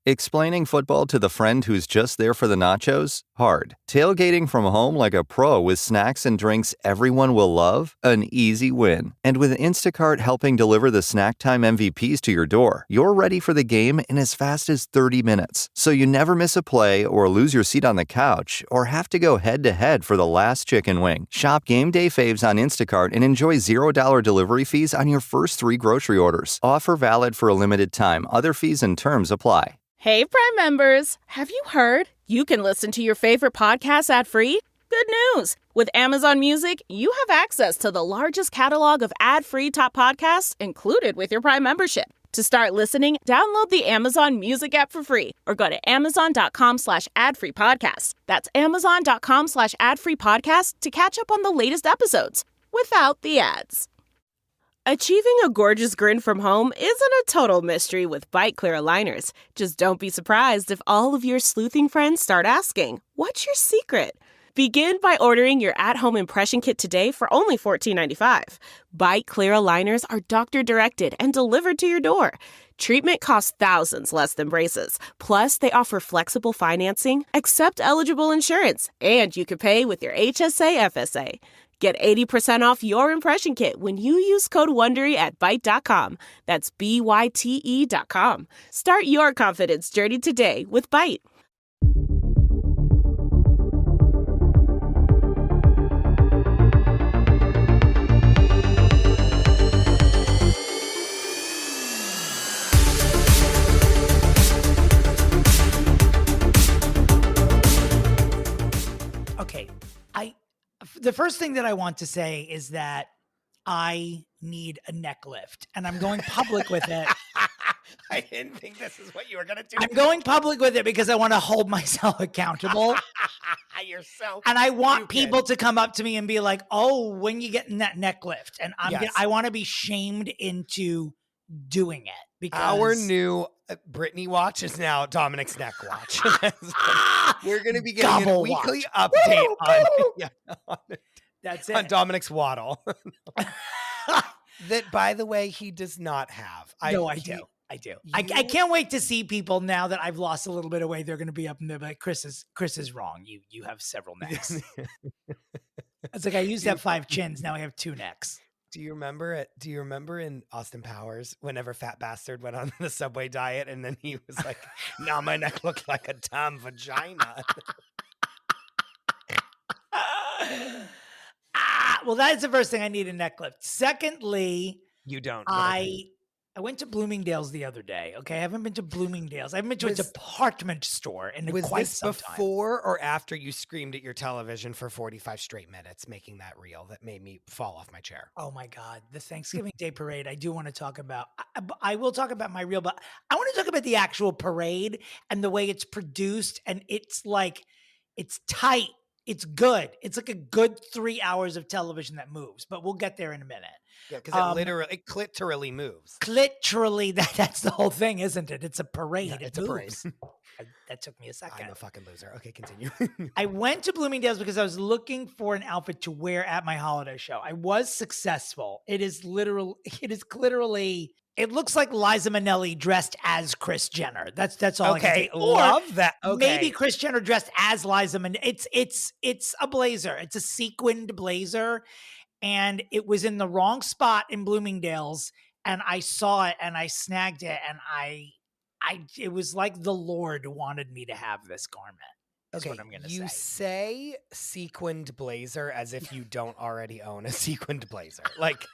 Explaining football to the friend who's just there for the nachos? Hard. Tailgating from home like a pro with snacks and drinks everyone will love? An easy win. And with Instacart helping deliver the snack time MVPs to your door, you're ready for the game in as fast as 30 minutes. So you never miss a play or lose your seat on the couch or have to go head-to-head for the last chicken wing. Shop Game Day Faves on Instacart and enjoy $0 delivery fees on your first 3 grocery orders. Offer valid for a limited time. Other fees and terms apply. Hey, Prime members, have you heard? You can listen to your favorite podcasts ad-free? Good news! With Amazon Music, you have access to the largest catalog of ad-free top podcasts included with your Prime membership. To start listening, download the Amazon Music app for free or go to amazon.com/ad-free-podcast. That's amazon.com/ad-free-podcast to catch up on the latest episodes without the ads. Achieving a gorgeous grin from home isn't a total mystery with Bite Clear aligners. Just don't be surprised if all of your sleuthing friends start asking, "What's your secret?" Begin by ordering your at-home impression kit today for only $14.95. Bite Clear aligners are doctor-directed and delivered to your door. Treatment costs thousands less than braces. Plus, they offer flexible financing, accept eligible insurance, and you can pay with your HSA FSA. Get 80% off your impression kit when you use code WONDERY at Byte.com. That's BYTE.com. Start your confidence journey today with Byte. Okay, the first thing that I want to say is that I need a neck lift, and I'm going public with it. I didn't think this is what you were going to do. I'm going public with it because I want to hold myself accountable. You're so And I want people to come up to me and be like, "Oh, when you getting that neck lift?" And I want to be shamed into doing it because our new Britney watch is now Dominick's neck watch. We're going to be getting a weekly update on that's it. On Dominick's waddle. That, by the way, he does not have. I do. I can't wait to see people now that I've lost a little bit of weight. They're going to be up in there like, Chris is wrong. You have several necks. It's like I used to have 5 chins. Now I have 2 necks. Do you remember it? Do you remember in Austin Powers, whenever Fat Bastard went on the Subway diet and then he was like, "Now my neck looked like a Tom vagina." Well, that is the first thing I need, a neck lift. Secondly, you don't. I went to Bloomingdale's the other day. Okay, I haven't been to Bloomingdale's. I haven't been to a department store in quite some time. Before or after you screamed at your television for 45 straight minutes, making that reel that made me fall off my chair? Oh my God, the Thanksgiving Day parade. I do want to talk about. I will talk about my reel, but I want to talk about the actual parade and the way it's produced. And it's like, it's tight. It's good. It's like a good 3 hours of television that moves, but we'll get there in a minute. Yeah, because it literally moves. Literally, that's the whole thing, isn't it? It's a parade. Yeah, it's a parade. That took me a second. I'm a fucking loser. Okay, continue. I went to Bloomingdale's because I was looking for an outfit to wear at my holiday show. I was successful. It looks like Liza Minnelli dressed as Kris Jenner. That's all. Okay, love that. Okay. Maybe Kris Jenner dressed as Liza Minnelli. It's a blazer. It's a sequined blazer, and it was in the wrong spot in Bloomingdale's. And I saw it, and I snagged it, and it was like the Lord wanted me to have this garment. That's what I'm going to say. You say sequined blazer as if you don't already own a sequined blazer. Like,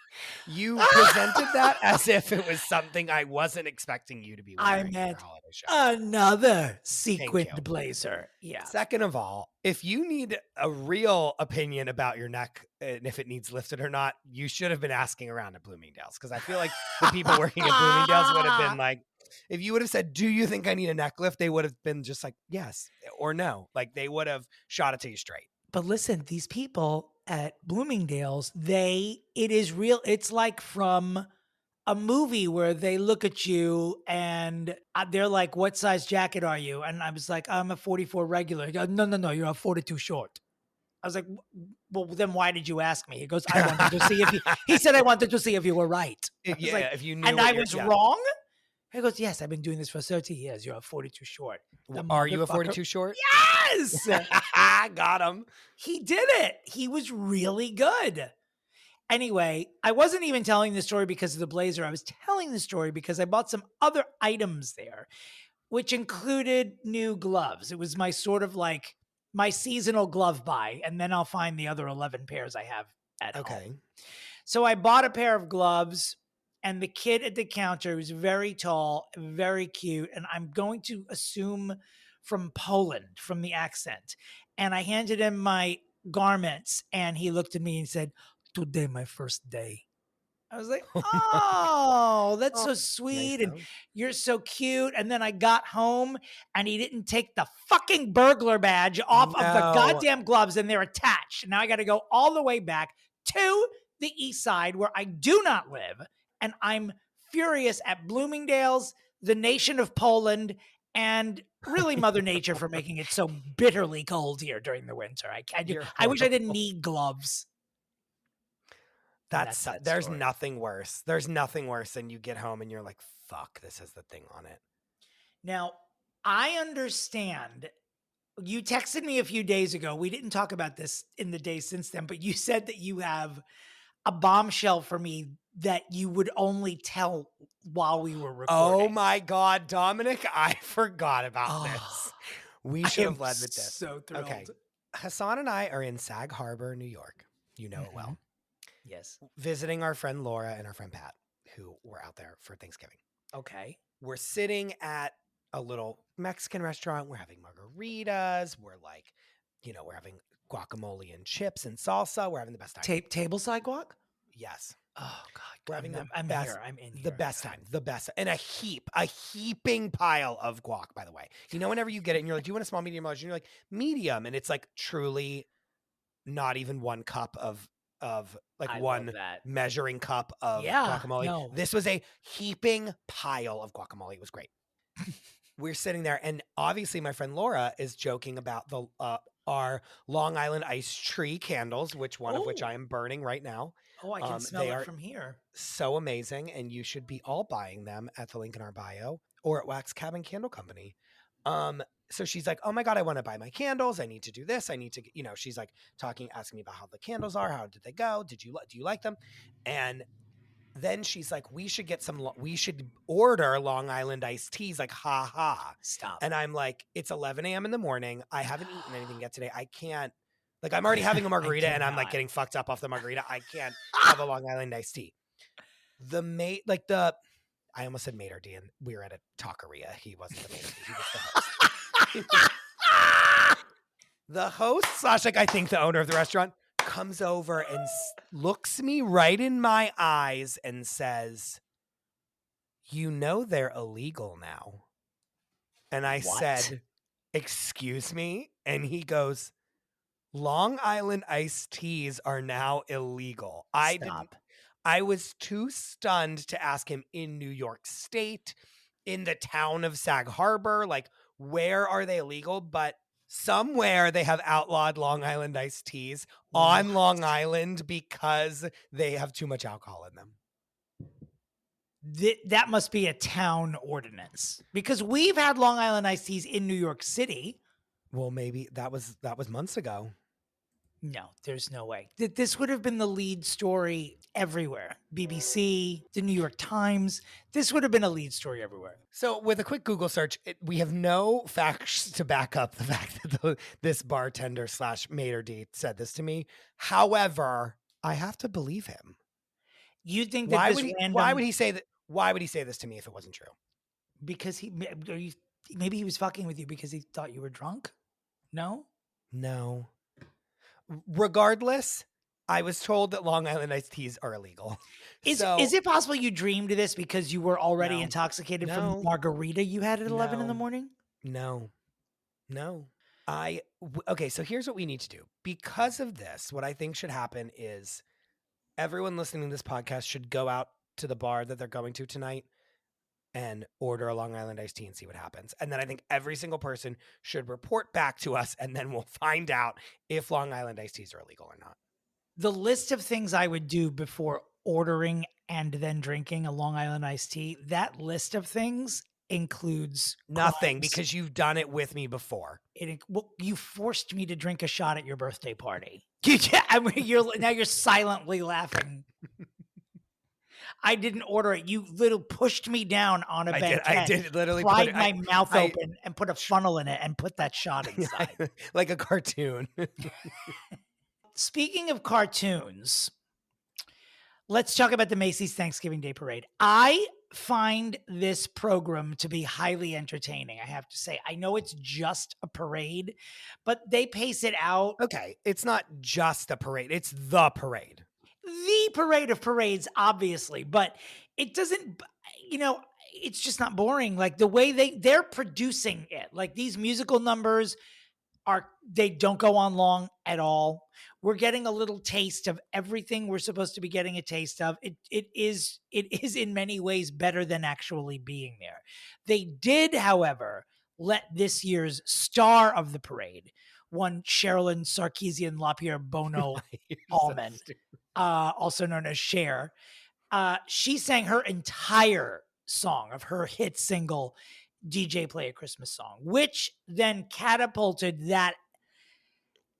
you presented that as if it was something I wasn't expecting you to be wearing at your holiday show. Another sequined blazer. Yeah. Second of all, if you need a real opinion about your neck and if it needs lifted or not, you should have been asking around at Bloomingdale's, because I feel like the people working at Bloomingdale's would have been like, if you would have said, "Do you think I need a neck lift?" they would have been just like, yes or no. Like, they would have shot it to you straight. But listen, these people at Bloomingdale's, it is real. It's like from a movie where they look at you and they're like, "What size jacket are you?" And I was like, "I'm a 44 regular." He goes, No, you're a 42 short. I was like, "Well, then why did you ask me?" He goes, "I wanted to see if he said I wanted to see if you were right." If you knew. And I was wrong. He goes, yes, I've been doing this for 30 years. You're a 42 short. The Are you a motherfucker- 42 short? Yes! Got him. He did it. He was really good. Anyway, I wasn't even telling the story because of the blazer. I was telling the story because I bought some other items there, which included new gloves. It was my sort of like my seasonal glove buy, and then I'll find the other 11 pairs I have at home. So I bought a pair of gloves, and the kid at the counter was very tall, very cute, and I'm going to assume from Poland, from the accent. And I handed him my garments, and he looked at me and said, "Today, my first day." I was like, oh, that's so sweet. Nice, And you're so cute. And then I got home and he didn't take the fucking burglar badge off of the goddamn gloves, and they're attached. Now I got to go all the way back to the east side where I do not live. And I'm furious at Bloomingdale's, the nation of Poland, and really Mother Nature for making it so bitterly cold here during the winter. I wish I didn't need gloves. That's there's story. Nothing worse. There's nothing worse than you get home and you're like, fuck, this has the thing on it. Now, I understand. You texted me a few days ago. We didn't talk about this in the days since then, but you said that you have a bombshell for me that you would only tell while we were recording. Oh my God, Dominic, I forgot about this. We should have led with this. So thrilled. Okay. Hassan and I are in Sag Harbor, New York. You know it well. Yes. Visiting our friend Laura and our friend Pat, who were out there for Thanksgiving. Okay. We're sitting at a little Mexican restaurant. We're having margaritas. We're like, we're having guacamole and chips and salsa. We're having the best time. Tableside guac? Yes. Oh God. We're having I'm in here. The best time. The best. And a heaping pile of guac, by the way. Whenever you get it and you're like, do you want a small, medium, large? And you're like, medium. And it's like truly not even one cup of one measuring cup of guacamole. No. This was a heaping pile of guacamole. It was great. We're sitting there, and obviously my friend Laura is joking about our Long Island Ice Tree candles, of which I am burning right now. Oh, I can smell it from here. So amazing, and you should be all buying them at the link in our bio or at Wax Cabin Candle Company. So she's like, oh my God, I want to buy my candles. I need to do this. I need to, she's like asking me about how the candles are. How did they go? Do you like them? And then she's like, we should order Long Island iced teas. Like, ha ha. Stop. And I'm like, it's 11 a.m. in the morning. I haven't eaten anything yet today. I can't, I'm already having a margarita and I'm like getting fucked up off the margarita. I can't have a Long Island iced tea. I almost said maitre d', and we were at a taqueria. He wasn't the maitre d', he was the host. The host / I think the owner of the restaurant comes over and looks me right in my eyes and says, they're illegal now. And I said, excuse me? And he goes, Long Island iced teas are now illegal. I was too stunned to ask him in New York State, in the town of Sag Harbor, where are they illegal? But somewhere they have outlawed Long Island iced teas on Long Island because they have too much alcohol in them. That must be a town ordinance, because we've had Long Island iced teas in New York City. Well, maybe that was months ago. No, there's no way. This would have been the lead story everywhere. BBC, the New York Times. This would have been a lead story everywhere. So with a quick Google search, we have no facts to back up the fact that this bartender / maitre d' said this to me. However, I have to believe him. You think that why would he say that? Why would he say this to me if it wasn't true? Because maybe he was fucking with you because he thought you were drunk? No. Regardless, I was told that Long Island iced teas are illegal. Is it possible you dreamed of this because you were already intoxicated from the margarita you had at 11 in the morning? No. Okay, so here's what we need to do. Because of this, what I think should happen is everyone listening to this podcast should go out to the bar that they're going to tonight and order a Long Island iced tea and see what happens. And then I think every single person should report back to us, and then we'll find out if Long Island iced teas are illegal or not. The list of things I would do before ordering and then drinking a Long Island iced tea, that list of things includes Nothing, crimes. because you've done it with me before. Well, you forced me to drink a shot at your birthday party. I mean, you're silently laughing. I didn't order it. You little pushed me down on a banquet. I did literally pried my mouth open and put a funnel in it and put that shot inside. Like a cartoon. Speaking of cartoons, let's talk about the Macy's Thanksgiving Day Parade. I find this program to be highly entertaining, I have to say. I know it's just a parade, but they pace it out. Okay, it's not just a parade. It's the parade. The parade of parades, obviously, but it doesn't, it's just not boring. Like the way they're producing it, like these musical numbers they don't go on long at all. We're getting a little taste of everything we're supposed to be getting a taste of. It is in many ways better than actually being there. They did, however, let this year's star of the parade, one Sherilyn Sarkeesian LaPierre Bono Allman, also known as Cher, she sang her entire song of her hit single, DJ Play a Christmas Song, which then catapulted that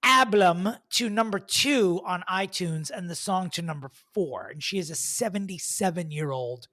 album to number 2 on iTunes and the song to number 4. And she is a 77-year-old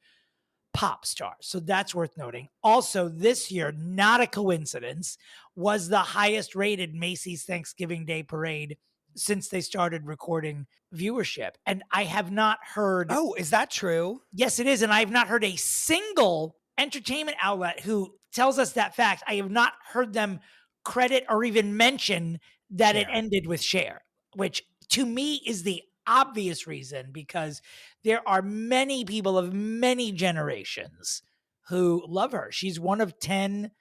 pop star. So that's worth noting. Also, this year, not a coincidence, was the highest rated Macy's Thanksgiving Day Parade since they started recording viewership. And I have not heard... Oh, is that true? Yes, it is. And I have not heard a single entertainment outlet who tells us that fact. I have not heard them credit or even mention that it ended with Cher, which to me is the obvious reason, because there are many people of many generations who love her. She's one of 10.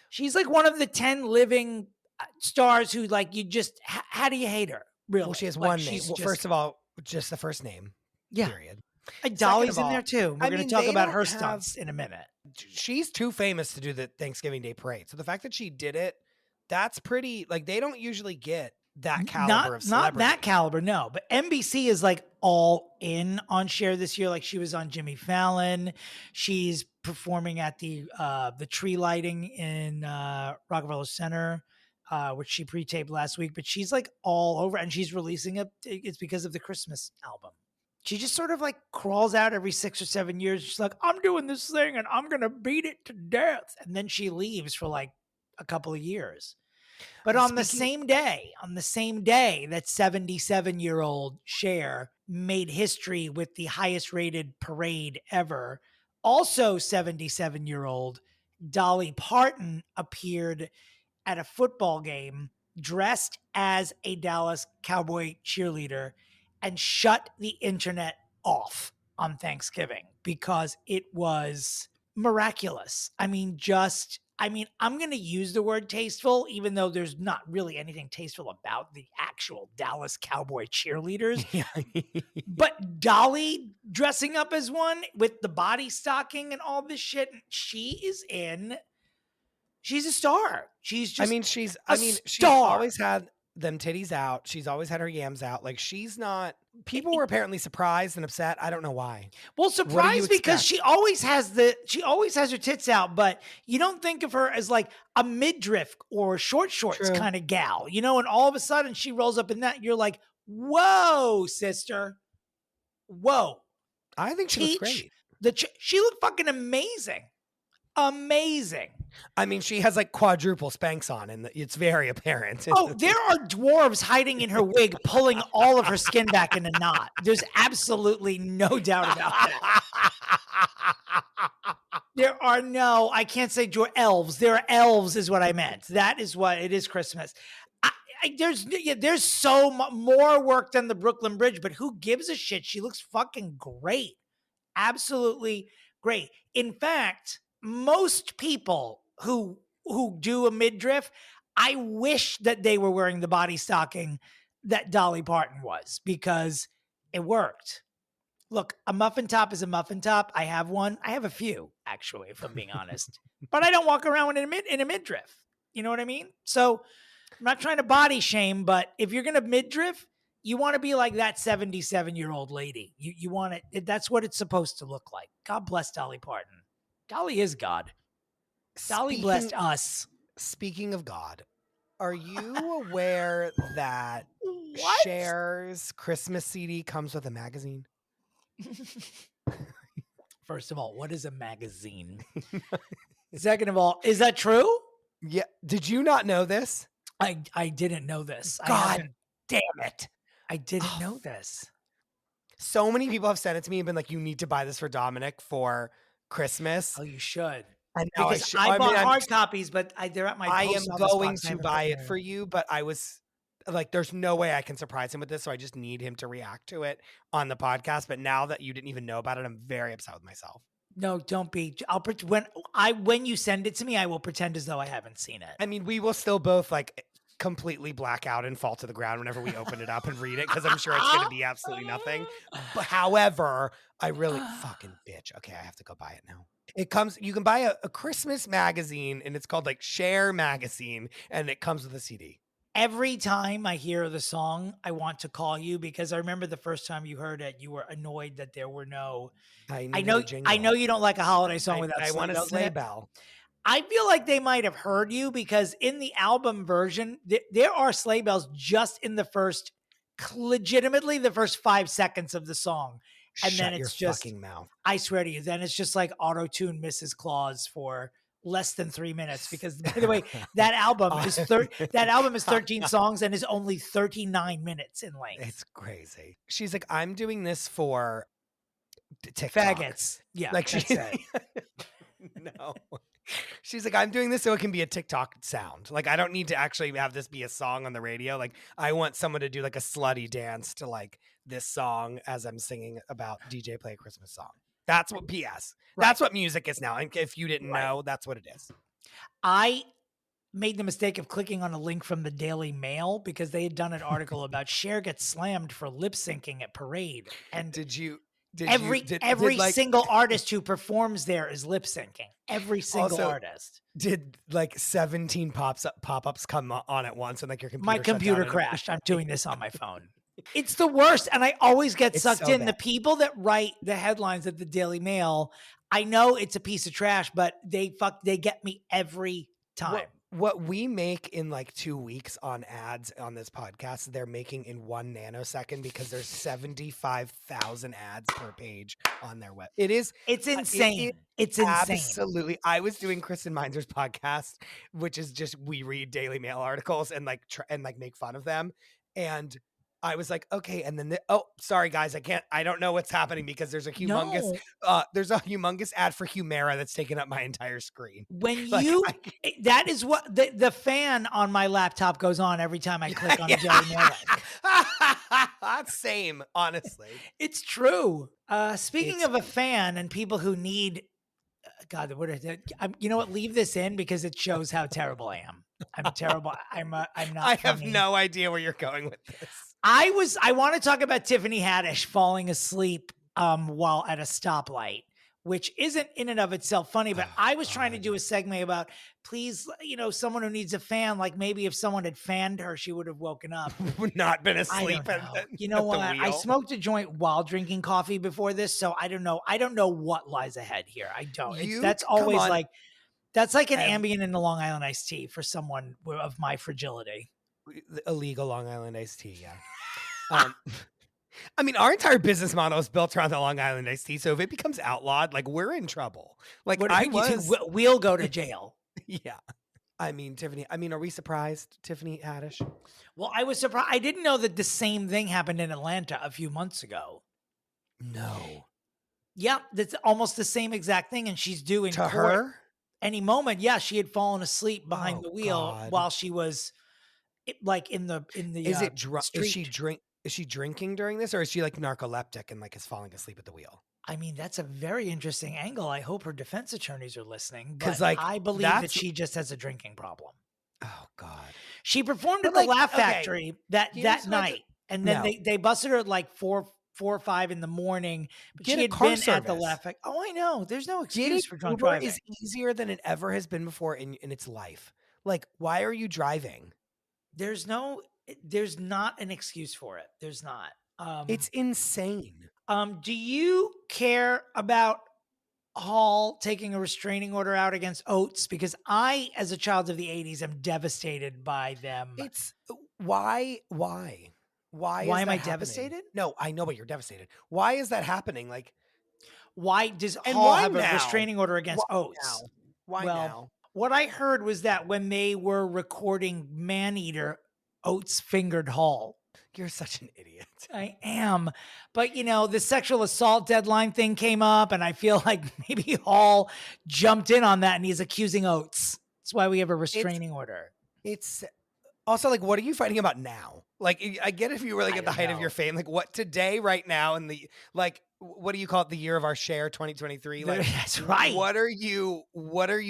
She's like one of the 10 living stars who, like, you just, how do you hate her? Really? Well, she has like, one name. Well, first of all, just the first name. Yeah. Period. Dolly's in there too. We're going to talk about her don't stunts in a minute. She's too famous to do the Thanksgiving Day Parade. So the fact that she did it, that's pretty, like, they don't usually get that caliber of celebrity. Not that caliber, no. But NBC is like all in on Cher this year. Like, she was on Jimmy Fallon. She's performing at the tree lighting in Rockefeller Center, which she pre-taped last week. But she's like all over, and she's releasing it's because of the Christmas album. She just sort of like crawls out every 6 or 7 years. She's like, I'm doing this thing and I'm going to beat it to death. And then she leaves for like a couple of years. But on the same day that 77-year-old Cher made history with the highest rated parade ever, also 77-year-old Dolly Parton appeared at a football game dressed as a Dallas Cowboy cheerleader and shut the internet off on Thanksgiving because it was miraculous. I'm going to use the word tasteful, even though there's not really anything tasteful about the actual Dallas Cowboy cheerleaders. But Dolly dressing up as one with the body stocking and all this shit, she's a star. She's always had them titties out. She's always had her yams out. Like, she's not, people were apparently surprised and upset. I don't know why. Well, surprised because she always has her tits out, but you don't think of her as like a midriff or short shorts kind of gal, and all of a sudden she rolls up in that. You're like, whoa, sister. Whoa. I think she looks great. She looked fucking amazing. Amazing. I mean, she has like quadruple Spanx on, and it's very apparent. Oh, there are dwarves hiding in her wig, pulling all of her skin back in a knot. There's absolutely no doubt about that. There are I can't say elves. There are elves is what I meant. That is what it is Christmas. There's so more work than the Brooklyn Bridge, but who gives a shit? She looks fucking great. Absolutely great. In fact, most people who do a midriff, I wish that they were wearing the body stocking that Dolly Parton was, because it worked. Look, a muffin top is a muffin top. I have one. I have a few, actually, if I'm being honest. But I don't walk around in a midriff. You know what I mean? So I'm not trying to body shame, but if you're going to midriff, You want to be like that 77-year-old lady. You want it. That's what it's supposed to look like. God bless Dolly Parton. Dolly is God. Dolly blessed us. Speaking of God, are you aware that What? Cher's Christmas CD comes with a magazine? First of all, what is a magazine? Second of all, is that true? Yeah. Did you not know this? I didn't know this. God damn it. I didn't know this. So many people have sent it to me and been like, you need to buy this for Dominick for Christmas. Oh, you should. I know Because I bought hard copies, but they're at my I am post office going box. I to haven't buy put it them for in. you, but I was like, there's no way I can surprise him with this, so I just need him to react to it on the podcast. But now that you didn't even know about it, I'm very upset with myself. No, don't be. When you send it to me, I will pretend as though I haven't seen it. I mean, we will still both like completely black out and fall to the ground whenever we open it up and read it, because I'm sure it's going to be absolutely nothing. But however, I really fucking bitch. Okay, I have to go buy it now. It comes, you can buy a Christmas magazine, and it's called like Cher magazine, and it comes with a CD. Every time I hear the song, I want to call you, because I remember the first time you heard it, you were annoyed that there were no. I know you don't like a holiday song without. I want a sleigh bell. I feel like they might have heard you, because in the album version, there are sleigh bells just in the first, legitimately the first 5 seconds of the song. And Shut then it's your just, fucking mouth. I swear to you, then it's just like auto-tune Mrs. Claus for less than 3 minutes. Because by the way, that album is 13 songs and is only 39 minutes in length. It's crazy. She's like, I'm doing this for TikTok. Faggots. Yeah, like that's it. No. She's like, I'm doing this so it can be a TikTok sound. Like, I don't need to actually have this be a song on the radio. Like, I want someone to do like a slutty dance to like this song as I'm singing about DJ Play a Christmas Song. That's what PS. Right. That's what music is now. And if you didn't know, that's what it is. I made the mistake of clicking on a link from the Daily Mail, because they had done an article about Cher gets slammed for lip syncing at Parade. And every single artist who performs there is lip syncing. Every single artist. Did like 17 pop-ups come on at once, and like your computer? My computer crashed. I'm doing this on my phone. It's the worst, and I always get sucked in. Bad. The people that write the headlines at the Daily Mail, I know it's a piece of trash, but they get me every time. What we make in like 2 weeks on ads on this podcast, they're making in 1 nanosecond, because there's 75,000 ads per page on their web. It's insane. It's insane. Absolutely. I was doing Kristen Meinzer's podcast, which is just, we read Daily Mail articles and like make fun of them. And I was like, okay. And then, sorry guys, I don't know what's happening, because there's a humongous, ad for Humira that's taking up my entire screen. When that is what the fan on my laptop goes on every time I click on the Daily Mail. Same, honestly. It's true. Speaking of a fan and people who need, God, you know what? Leave this in, because it shows how terrible I am. I'm terrible. I'm not. I have no idea where you're going with this. I want to talk about Tiffany Haddish falling asleep while at a stoplight, which isn't in and of itself funny, but I was trying to do a segment about, please, someone who needs a fan, like maybe if someone had fanned her, she would have woken up. Not been asleep. You know what? I smoked a joint while drinking coffee before this, so I don't know. I don't know what lies ahead here. I don't. That's always like, that's like an Ambien and a Long Island iced tea for someone of my fragility. Illegal Long Island iced tea, yeah. I mean, our entire business model is built around the Long Island iced tea. So if it becomes outlawed, like, we're in trouble. Like, we'll go to jail. Yeah. I mean, Tiffany, are we surprised, Tiffany Haddish? Well, I was surprised. I didn't know that the same thing happened in Atlanta a few months ago. No. Yeah, that's almost the same exact thing. And she's due in court her any moment. Yeah, she had fallen asleep behind the wheel while she was like in the Is it street. Is she drinking during this, or is she like narcoleptic and like is falling asleep at the wheel? I mean, that's a very interesting angle. I hope her defense attorneys are listening, because like, I believe that she just has a a problem. Oh God. She performed at the Laugh Factory that night, and then they busted her at like 4 or 5 in the morning. But she had been at the Laugh Factory. Oh, I know. There's no excuse for drunk driving. Is easier than it ever has been before in its life. Like, why are you driving? There's no there's not an excuse for it. There's not. It's insane. Do you care about Hall taking a restraining order out against Oates? Because I, as a child of the 80s, am devastated by them. It's why Why is am that I happening? devastated? No, I know, but you're devastated. Why is that happening? Like, Why does and Hall why have a now? restraining order against Why Oates? now? Why Well, now? what I heard was that when they were recording Maneater, Oates fingered Hall. You're such an idiot. I am. But, the sexual assault deadline thing came up, and I feel like maybe Hall jumped in on that, and he's accusing Oates. That's why we have a restraining order. It's also like, what are you fighting about now? Like, I get if you were like at the height of your fame, like what today, right now, in the like, what do you call it? The year of our Cher, 2023. Like, that's right. What are you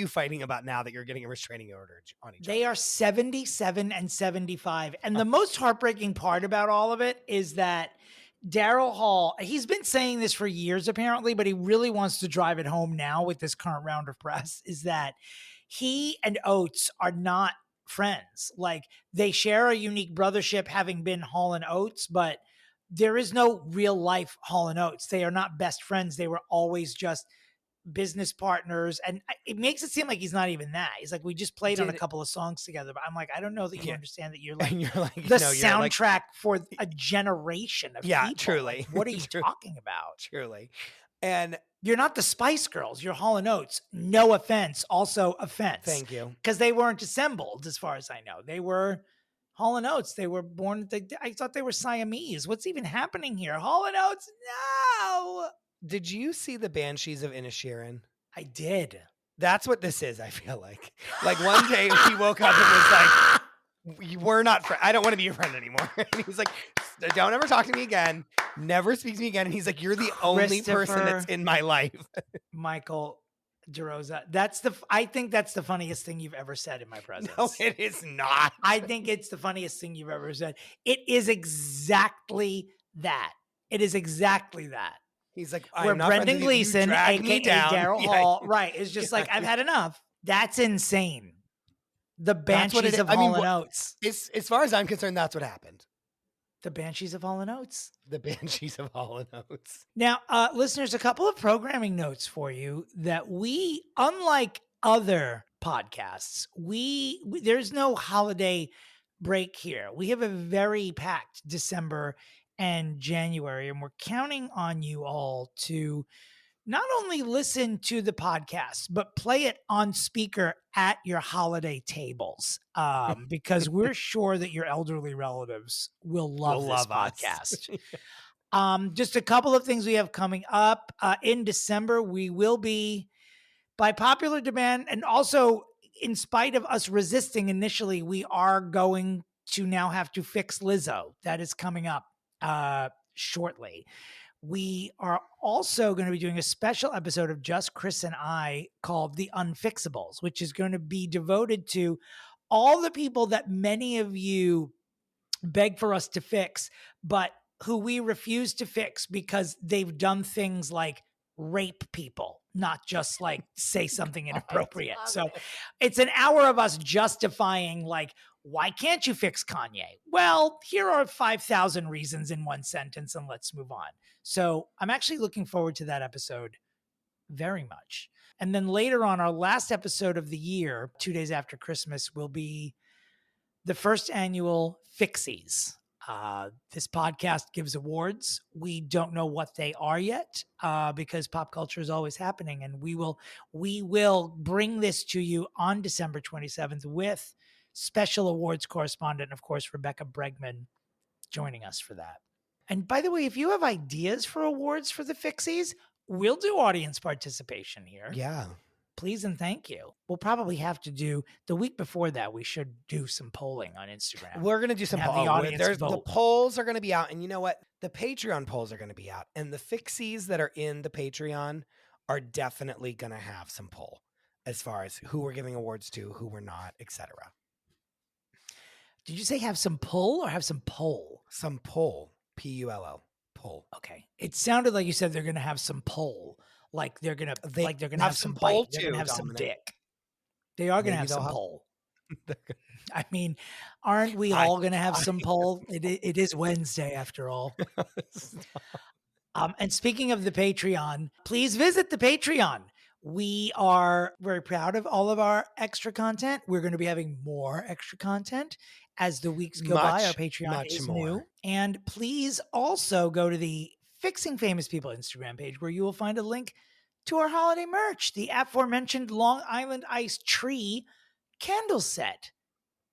fighting about now that you're getting a restraining order on each other? They are 77 and 75. And the most heartbreaking part about all of it is that Daryl Hall, he's been saying this for years apparently, but he really wants to drive it home now with this current round of press, is that he and Oates are not friends. Like, they share a unique brothership, having been Hall and Oates, but there is no real life Hall and Oates. They are not best friends. They were always just business partners. And it makes it seem like he's not even that. He's like, we just played on a couple of songs together, but I'm like, I don't know that you understand that you're like, the soundtrack for a generation of people. Truly. Like, what are you talking about? Truly. And you're not the Spice Girls. You're Hall and Oates. No offense. Also offense. Thank you. Because they weren't assembled, as far as I know. They were Hall and Oates. They were born. I thought they were Siamese. What's even happening here? Hall and Oates? No. Did you see the Banshees of Inisherin? I did. That's what this is, I feel like. Like, one day he woke up and was like, we're not friends. I don't want to be your friend anymore. And he's like, don't ever talk to me again. Never speak to me again. And he's like, you're the only person that's in my life. Michael DeRosa. I think that's the funniest thing you've ever said in my presence. No, it is not. I think it's the funniest thing you've ever said. It is exactly that. It is exactly that. He's like, where Brendan Gleeson, aka Daryl Hall, right, is just like, I've had enough. That's insane. The Banshees of Hall and Oates. As far as I'm concerned, that's what happened. The Banshees of Hall and Oates. The Banshees of Hall and Oates. Now, listeners, a couple of programming notes for you that we, unlike other podcasts, there's no holiday break here. We have a very packed December and January, and we're counting on you all to not only listen to the podcast, but play it on speaker at your holiday tables, because we're sure that your elderly relatives will love this podcast. Just a couple of things we have coming up. In December, we will be, by popular demand, and also in spite of us resisting initially, we are going to now have to fix Lizzo. That is coming up shortly. We are also going to be doing a special episode of Just Chris and I called The Unfixables, which is going to be devoted to all the people that many of you beg for us to fix, but who we refuse to fix because they've done things like rape people, not just like say something inappropriate. So it's an hour of us justifying, like, why can't you fix Kanye? Well, here are 5,000 reasons in one sentence, and let's move on. So I'm actually looking forward to that episode very much. And then later on, our last episode of the year, 2 days after Christmas, will be the first annual Fixies. This podcast gives awards. We don't know what they are yet, because pop culture is always happening. And we will bring this to you on December 27th with special awards correspondent, of course, Rebecca Bregman, joining us for that. And by the way, if you have ideas for awards for the Fixies, we'll do audience participation here. Yeah. Please and thank you. We'll probably have to do, the week before that, we should do some polling on Instagram. We're going to do some polling. The polls are going to be out. And you know what? The Patreon polls are going to be out. And the Fixies that are in the Patreon are definitely going to have some poll as far as who we're giving awards to, who we're not, etc. Did you say have some pull or have some poll? Some poll. P-U-L-L. Poll. Okay. It sounded like you said they're going to have some poll. Like they're going to have some bite. They're going to have some dick. They are going to have some poll. I mean, aren't we all going to have some poll? It is Wednesday after all. And speaking of the Patreon, please visit the Patreon. We are very proud of all of our extra content. We're going to be having more extra content as the weeks go by. Our Patreon is new. And please also go to the Fixing Famous People Instagram page, where you will find a link to our holiday merch, the aforementioned Long Island Ice Tree candle set.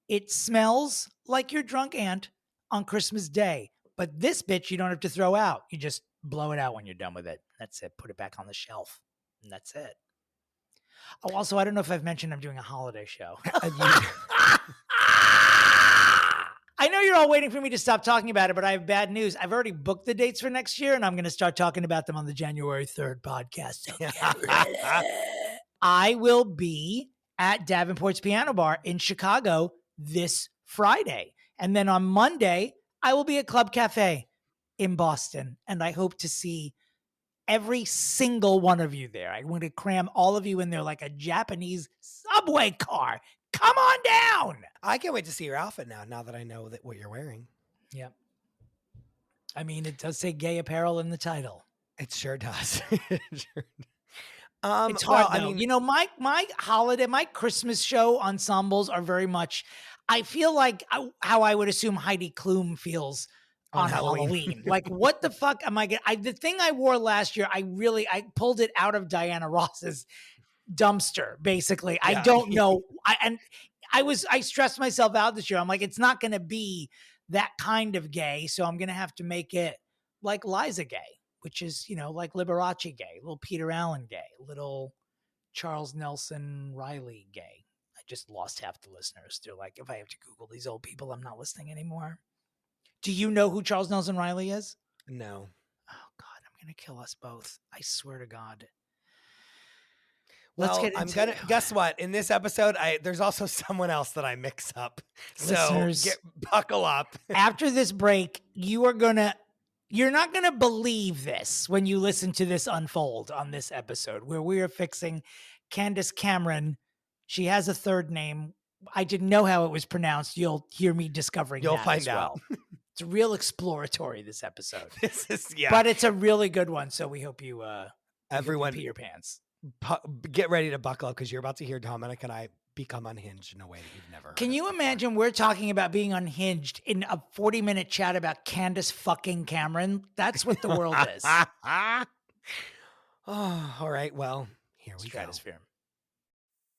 It smells like your drunk aunt on Christmas Day. But this bitch you don't have to throw out. You just blow it out when you're done with it. That's it. Put it back on the shelf. And that's it. Oh, also, I don't know if I've mentioned I'm doing a holiday show. I know you're all waiting for me to stop talking about it, but I have bad news. I've already booked the dates for next year, and I'm going to start talking about them on the January 3rd podcast. I will be at Davenport's Piano Bar in Chicago this Friday. And then on Monday, I will be at Club Cafe in Boston. And I hope to see every single one of you there. I want to cram all of you in there like a Japanese subway car. Come on down. I can't wait to see your outfit now that I know what you're wearing. Yep. I mean, it does say gay apparel in the title. It sure does. It's hard though. I mean, my holiday, my Christmas show ensembles are very much, I feel like how I would assume Heidi Klum feels on Halloween. Like, what the fuck am I getting? The thing I wore last year, I pulled it out of Diana Ross's dumpster, basically. Yeah. I don't know. I stressed myself out this year. I'm like, it's not going to be that kind of gay. So I'm going to have to make it like Liza gay, which is, like Liberace gay, little Peter Allen gay, little Charles Nelson Riley gay. I just lost half the listeners. They're like, if I have to Google these old people, I'm not listening anymore. Do you know who Charles Nelson Riley is? No. Oh God, I'm going to kill us both. I swear to God. Well, guess what? In this episode, there's also someone else that I mix up. Listeners, so buckle up. After this break, you're not going to believe this when you listen to this unfold on this episode, where we are fixing Candace Cameron. She has a third name. I didn't know how it was pronounced. You'll hear me discovering You'll that find as out. Well. It's real exploratory, this episode. Yeah. But it's a really good one, so we hope you everyone pee your pants. Get ready to buckle up, because you're about to hear Dominick and I become unhinged in a way that you've never heard. Can you imagine we're talking about being unhinged in a 40-minute chat about Candace fucking Cameron? That's what the world is. Oh, all right. Well, here we go. Stratosphere.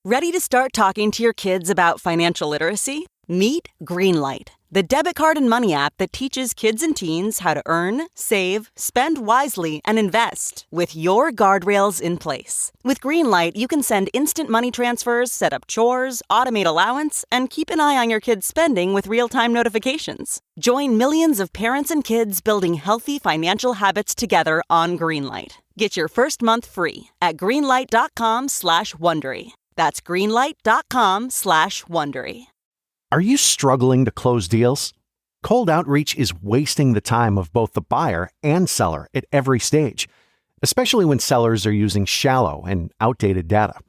Ready to start talking to your kids about financial literacy? Meet Greenlight, the debit card and money app that teaches kids and teens how to earn, save, spend wisely, and invest with your guardrails in place. With Greenlight, you can send instant money transfers, set up chores, automate allowance, and keep an eye on your kids' spending with real-time notifications. Join millions of parents and kids building healthy financial habits together on Greenlight. Get your first month free at greenlight.com/Wondery. That's greenlight.com/Wondery. Are you struggling to close deals? Cold outreach is wasting the time of both the buyer and seller at every stage, especially when sellers are using shallow and outdated data.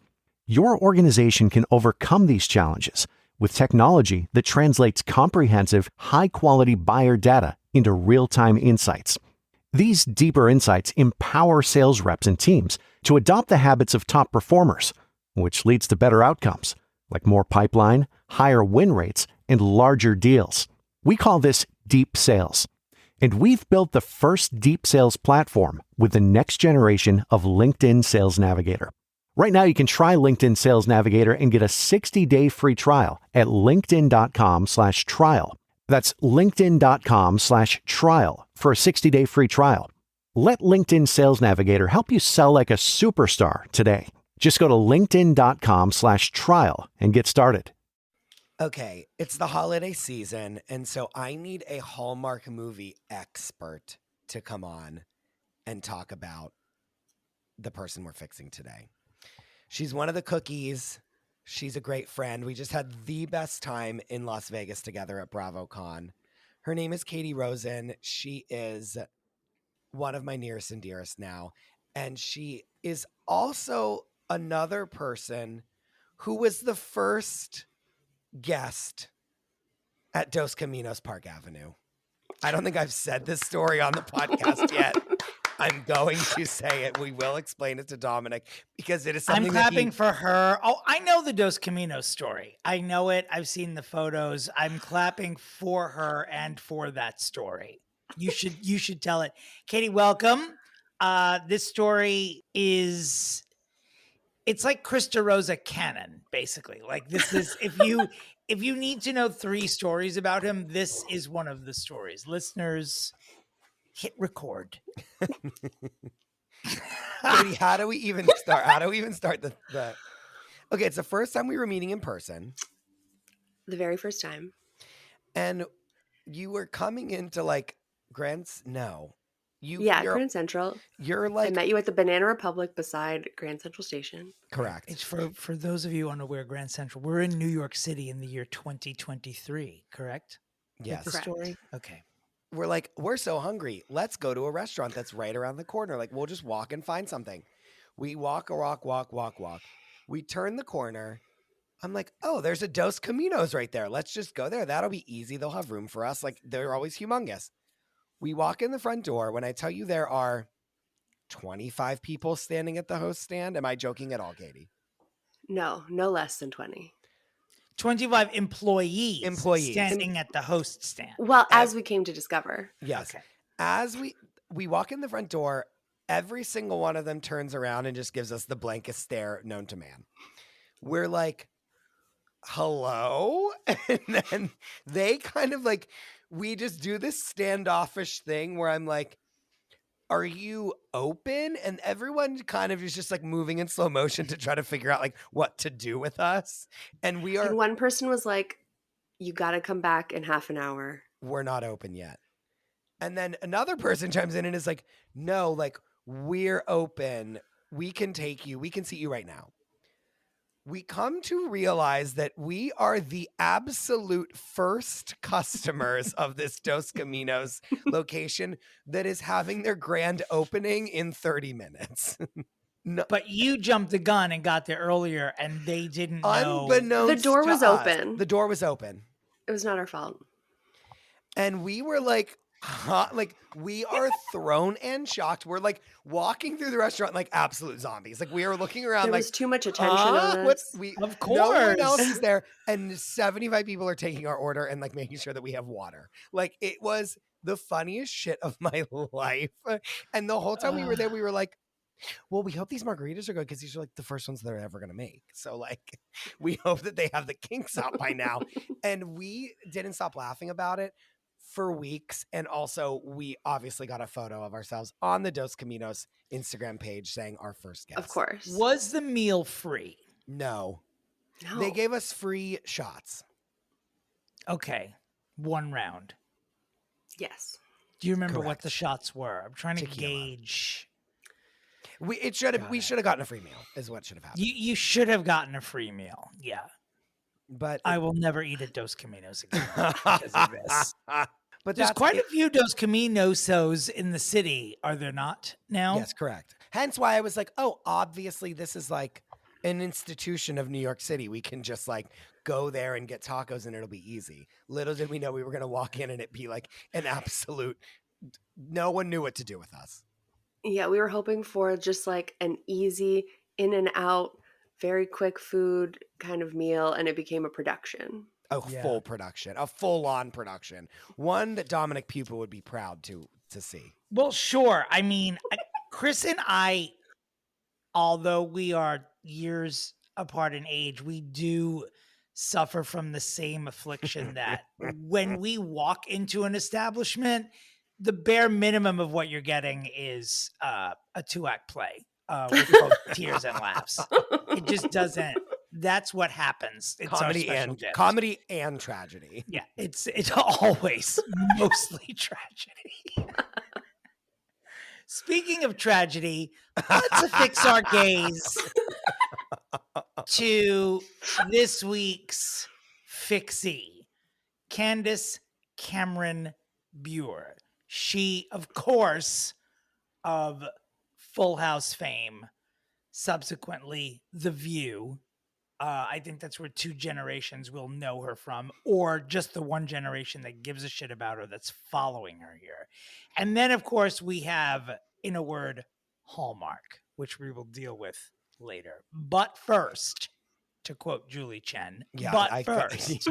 Your organization can overcome these challenges with technology that translates comprehensive, high-quality buyer data into real-time insights. These deeper insights empower sales reps and teams to adopt the habits of top performers, which leads to better outcomes, like more pipeline, higher win rates, and larger deals. We call this deep sales. And we've built the first deep sales platform with the next generation of LinkedIn Sales Navigator. Right now, you can try LinkedIn Sales Navigator and get a 60-day free trial at linkedin.com/trial. That's linkedin.com/trial for a 60-day free trial. Let LinkedIn Sales Navigator help you sell like a superstar today. Just go to linkedin.com/trial and get started. Okay, it's the holiday season, and so I need a Hallmark movie expert to come on and talk about the person we're fixing today. She's one of the cookies. She's a great friend. We just had the best time in Las Vegas together at BravoCon. Her name is Caitie Rosen. She is one of my nearest and dearest now, and she is also another person who was the first guest at Dos Caminos Park Avenue. I don't think I've said this story on the podcast yet. I'm going to say it. We will explain it to Dominick because it is something I'm clapping for her. Oh, I know the Dos Caminos story. I know it. I've seen the photos. I'm clapping for her and for that story. You should tell it. Caitie, welcome. This story is, it's like Chris DeRosa canon, basically. Like this is, if you need to know 3 stories about him, this is one of the stories. Listeners, hit record. Caitie, how do we even start? The Okay, it's the first time we were meeting in person. The very first time. And you were coming into like Grand Central. You're like, I met you at the Banana Republic beside Grand Central Station. Correct. It's for those of you unaware, Grand Central. We're in New York City in the year 2023, correct? Yes. The story? Okay. We're like, we're so hungry. Let's go to a restaurant that's right around the corner. Like, we'll just walk and find something. We walk. We turn the corner. I'm like, oh, there's a Dos Caminos right there. Let's just go there. That'll be easy. They'll have room for us. Like, they're always humongous. We walk in the front door. When I tell you there are 25 people standing at the host stand, am I joking at all, Caitie? No less than 20. 25 employees standing at the host stand. Well, as we came to discover. Yes. Okay. As we walk in the front door, every single one of them turns around and just gives us the blankest stare known to man. We're like, hello? And then they kind of like, we just do this standoffish thing where I'm like, are you open? And everyone kind of is just like moving in slow motion to try to figure out like what to do with us. And we are. And one person was like, you got to come back in half an hour. We're not open yet. And then another person chimes in and is like, no, like we're open. We can take you. We can seat you right now. We come to realize that we are the absolute first customers of this Dos Caminos location that is having their grand opening in 30 minutes. No. But you jumped the gun and got there earlier, and they didn't know. Unbeknownst The door to was us, open. The door was open. It was not our fault. And we were like, like we are thrown and shocked. We're like walking through the restaurant like absolute zombies. Like we are looking around There like was too much attention on us. Of course. No one else is there. And 75 people are taking our order and like making sure that we have water. Like it was the funniest shit of my life. And the whole time we were there, we were like, well, we hope these margaritas are good because these are like the first ones they're ever going to make. So like we hope that they have the kinks out by now. And we didn't stop laughing about it for weeks. And also we obviously got a photo of ourselves on the Dos Caminos Instagram page saying our first guest. Of course. Was the meal free? No. No. They gave us free shots. Okay. 1 round. Yes. Do you remember what Correct. the shots were? I'm trying to Tequila. gauge. We should have gotten a free meal is what should have happened. You should have gotten a free meal. Yeah. But I will never eat at Dos Caminos again because of this. But There's that's quite it. a few Dos Caminosos in the city, are there not now? Yes, correct. Hence why I was like, oh, obviously this is like an institution of New York City. We can just like go there and get tacos and it'll be easy. Little did we know we were going to walk in and it be like an absolute, no one knew what to do with us. Yeah, we were hoping for just like an easy in and out, very quick food kind of meal, and it became a production. Full production, a full-on production. One that Dominick Pupa would be proud to see. Well, sure. I mean, Chris and I, although we are years apart in age, we do suffer from the same affliction that when we walk into an establishment, the bare minimum of what you're getting is a 2-act play with both tears and laughs. It just doesn't. That's what happens. It's comedy and tragedy. Yeah, it's always mostly tragedy. Speaking of tragedy, let's affix our gaze to this week's fixie, Candace Cameron Bure. She, of course, of Full House fame, subsequently The View, I think that's where 2 generations will know her from, or just the one generation that gives a shit about her that's following her here. And then, of course, we have, in a word, Hallmark, which we will deal with later. But first, to quote Julie Chen, first,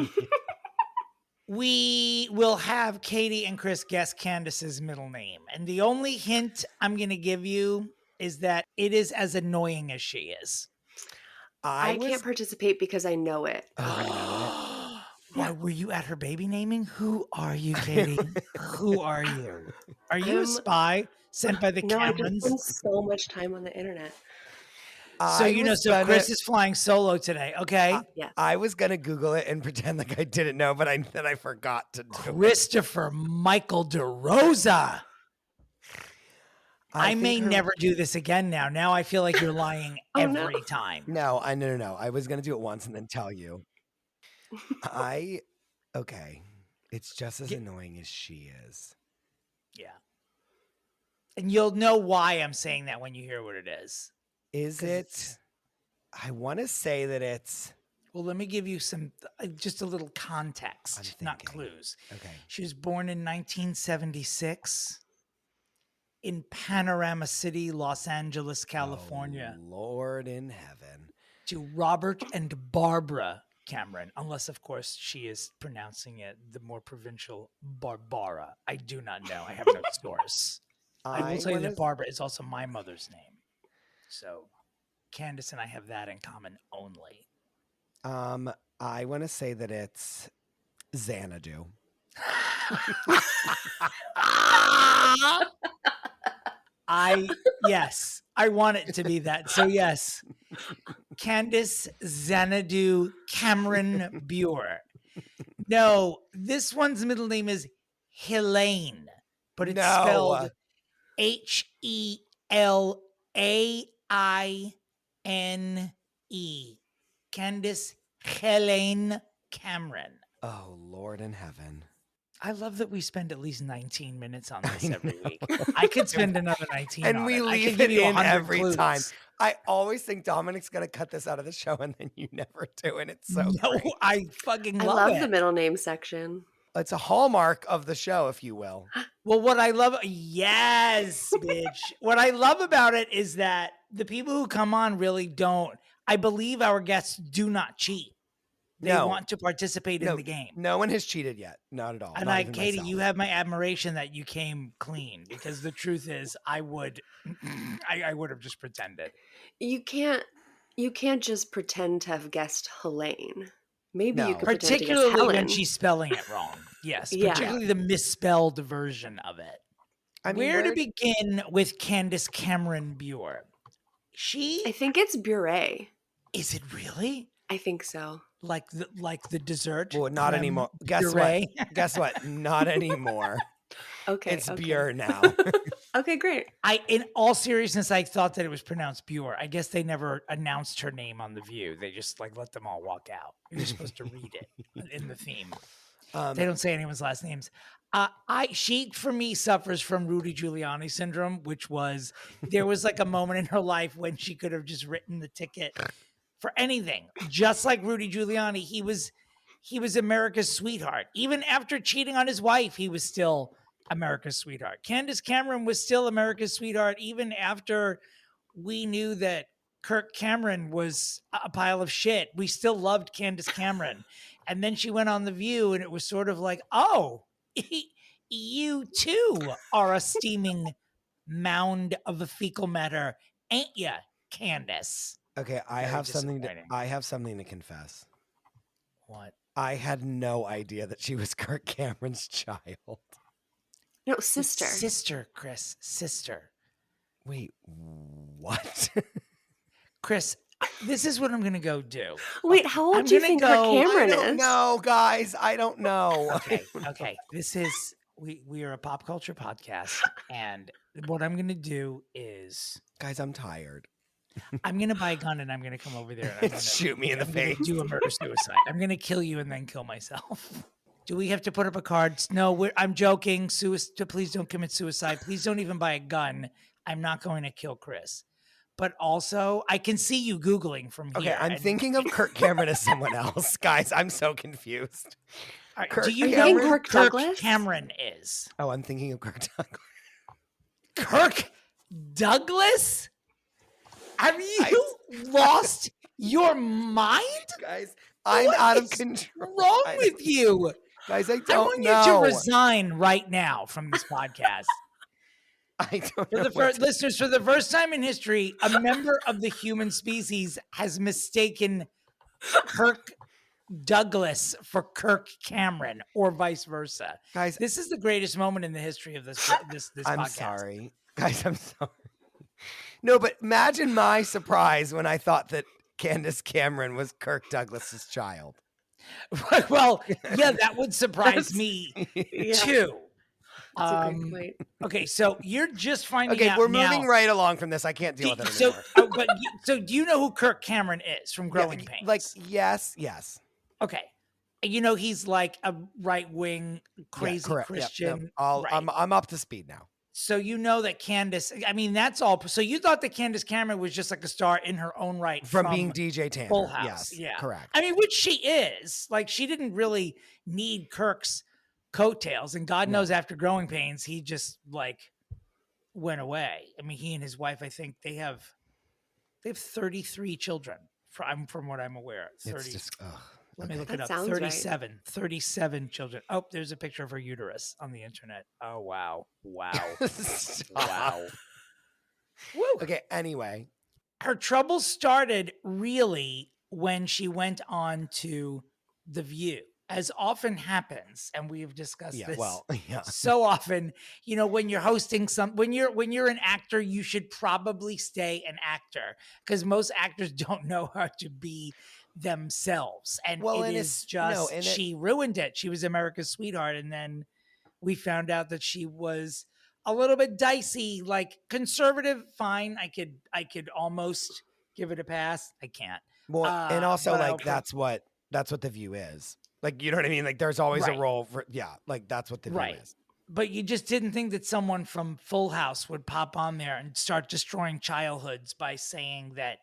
we will have Caitie and Chris guess Candace's middle name. And the only hint I'm going to give you is that it is as annoying as she is. I can't participate because I know it. Why were you at her baby naming? Who are you, Caitie? Who are you? Are you a spy sent by the Camerons? I just spend so much time on the internet. So Chris is flying solo today, okay? Yes. I was going to Google it and pretend like I didn't know, but then I forgot to do Christopher Michael DeRosa. I may never do this again now. Now I feel like you're lying every time. No. I was going to do it once and then tell you. Okay. It's just as annoying as she is. Yeah. And you'll know why I'm saying that when you hear what it is. Is it? I want to say that it's. Well, let me give you just a little context, not clues. Okay. She was born in 1976 in Panorama City, Los Angeles, California. Oh, Lord in heaven. To Robert and Barbara Cameron, unless, of course, she is pronouncing it the more provincial Barbara. I do not know. I have no source. I will tell you that Barbara is also my mother's name. So Candace and I have that in common only. I want to say that it's Xanadu. Yes, I want it to be that. So yes, Candace Xanadu Cameron Bure. No, this one's middle name is Helene, but it's spelled Helaine. Candace Helene Cameron. Oh, Lord in heaven. I love that we spend at least 19 minutes on this every week. I could spend another 19 and on we it. leave it in every clues. time. I always think Dominick's going to cut this out of the show, and then you never do, and it's so great. I fucking I love it. the middle name section. It's a hallmark of the show, if you will. Well, what I love, yes, bitch. What I love about it is that the people who come on really don't. I believe our guests do not cheat. They want to participate in the game. No one has cheated yet. Not at all. And Caitie, myself. You have my admiration that you came clean, because the truth is I would have just pretended. You can't just pretend to have guessed Helene. Maybe you could particularly pretend to guess when she's spelling it wrong. Yes, yeah. Particularly the misspelled version of it. I mean, where to begin with Candace Cameron Bure? I think it's Bure. Is it really? I think so. Like the dessert? Well, not anymore. Guess what? Guess what? Not anymore. Okay. It's Bure now. Okay, great. In all seriousness, I thought that it was pronounced Bure. I guess they never announced her name on The View. They just let them all walk out. You're supposed to read it in the theme. They don't say anyone's last names. She, for me, suffers from Rudy Giuliani syndrome, which was, there was a moment in her life when she could have just written the ticket for anything. Just like Rudy Giuliani, he was America's sweetheart. Even after cheating on his wife, he was still America's sweetheart. Candace Cameron was still America's sweetheart even after we knew that Kirk Cameron was a pile of shit. We still loved Candace Cameron. And then she went on The View, and it was sort of like, oh, you too are a steaming mound of a fecal matter, ain't ya, Candace? Okay, I have something to confess. What? I had no idea that she was Kirk Cameron's child. No, sister. Sister, Chris. Sister. Wait, what? Chris, this is what I'm going to go do. Wait, how old do you think Kirk Cameron is? No, guys, I don't know. Okay. This is, we are a pop culture podcast, and what I'm going to do is... Guys, I'm tired. I'm going to buy a gun, and I'm going to come over there and shoot me in the face. Do a murder-suicide. I'm going to kill you and then kill myself. Do we have to put up a card? No, I'm joking. Please don't commit suicide. Please don't even buy a gun. I'm not going to kill Chris. but also I can see you Googling from here. Okay, I'm thinking of Kirk Cameron as someone else. Guys, I'm so confused. All right, Kirk do you Cameron? know who Kirk Kirk Douglas? Cameron is? Oh, I'm thinking of Kirk Douglas. Kirk Douglas? Have you lost your mind? Guys, I'm What out of is control. wrong with you? Guys, I I don't want know. you to resign right now from this podcast. I don't For know. the listeners, for the first time in history, a member of the human species has mistaken Kirk Douglas for Kirk Cameron, or vice versa. Guys, This is the greatest moment in the history of this I'm podcast. sorry. Guys, I'm sorry. No, but imagine my surprise when I thought that Candace Cameron was Kirk Douglas's child. Well, yeah, that would surprise me too. That's a great point. Okay, so you're just finding Okay, out we're now. moving right along from this. I can't deal with it So, anymore. so do you know who Kirk Cameron is from Growing Pains? Like, yes. Okay. You know, he's like a right-wing crazy correct. Christian. Yep. Right. I'm up to speed now. So you know that Candace, I mean, that's all. So you thought that Candace Cameron was just like a star in her own right From being DJ Tanner. Full House. Yes, Yeah. correct. I mean, which she is. Like, she didn't really need Kirk's coattails. And God knows after Growing Pains, he just like went away. I mean, he and his wife, I think they have 33 children from what I'm aware. 30. It's just, Let me look That it up. sounds 37. 37 children. Oh, there's a picture of her uterus on the internet. Oh, wow. Wow. Wow. Woo. Okay, anyway. Her troubles started really when she went on to The View, as often happens, and we've discussed this so often. You know, when you're hosting when you're an actor, you should probably stay an actor, because most actors don't know how to be themselves. And she ruined it. She was America's sweetheart, and then we found out that she was a little bit dicey, like conservative. Fine, I could almost give it a pass. I can't. Well, and also like that's what The View is. Like, you know what I mean? Like, there's always a role for like that's what The View is. But you just didn't think that someone from Full House would pop on there and start destroying childhoods by saying that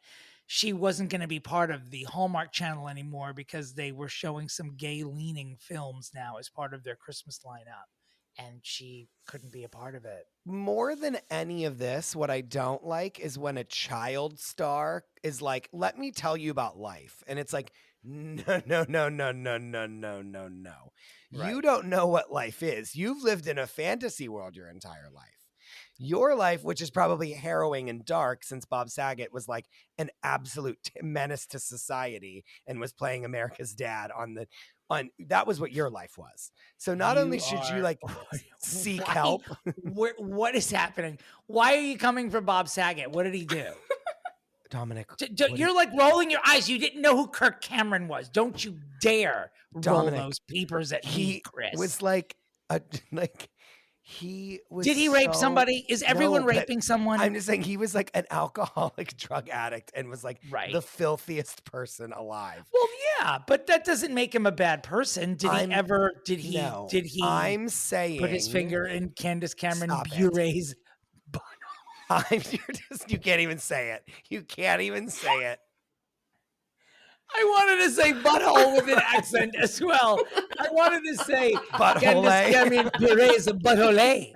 she wasn't going to be part of the Hallmark Channel anymore because they were showing some gay-leaning films now as part of their Christmas lineup, and she couldn't be a part of it. More than any of this, what I don't like is when a child star is like, let me tell you about life. And it's like, no. Right. You don't know what life is. You've lived in a fantasy world your entire life. Your life, which is probably harrowing and dark, since Bob Saget was like an absolute menace to society and was playing America's dad on that was what your life was. So not only should you like seek help. What is happening? Why are you coming for Bob Saget? What did he do? Dominic, you're like rolling your eyes. You didn't know who Kirk Cameron was. Don't you dare roll those peepers at me, Chris. He was like he was. Did he rape somebody? Is everyone raping someone? I'm just saying he was like an alcoholic drug addict and was like the filthiest person alive. Well, yeah, but that doesn't make him a bad person. Did he I'm saying put his finger in Candace Cameron Bure's butthole? You can't even say it. You can't even say it. I wanted to say butthole with an accent as well. I wanted to say butthole. Candace Cameron Bure's butthole.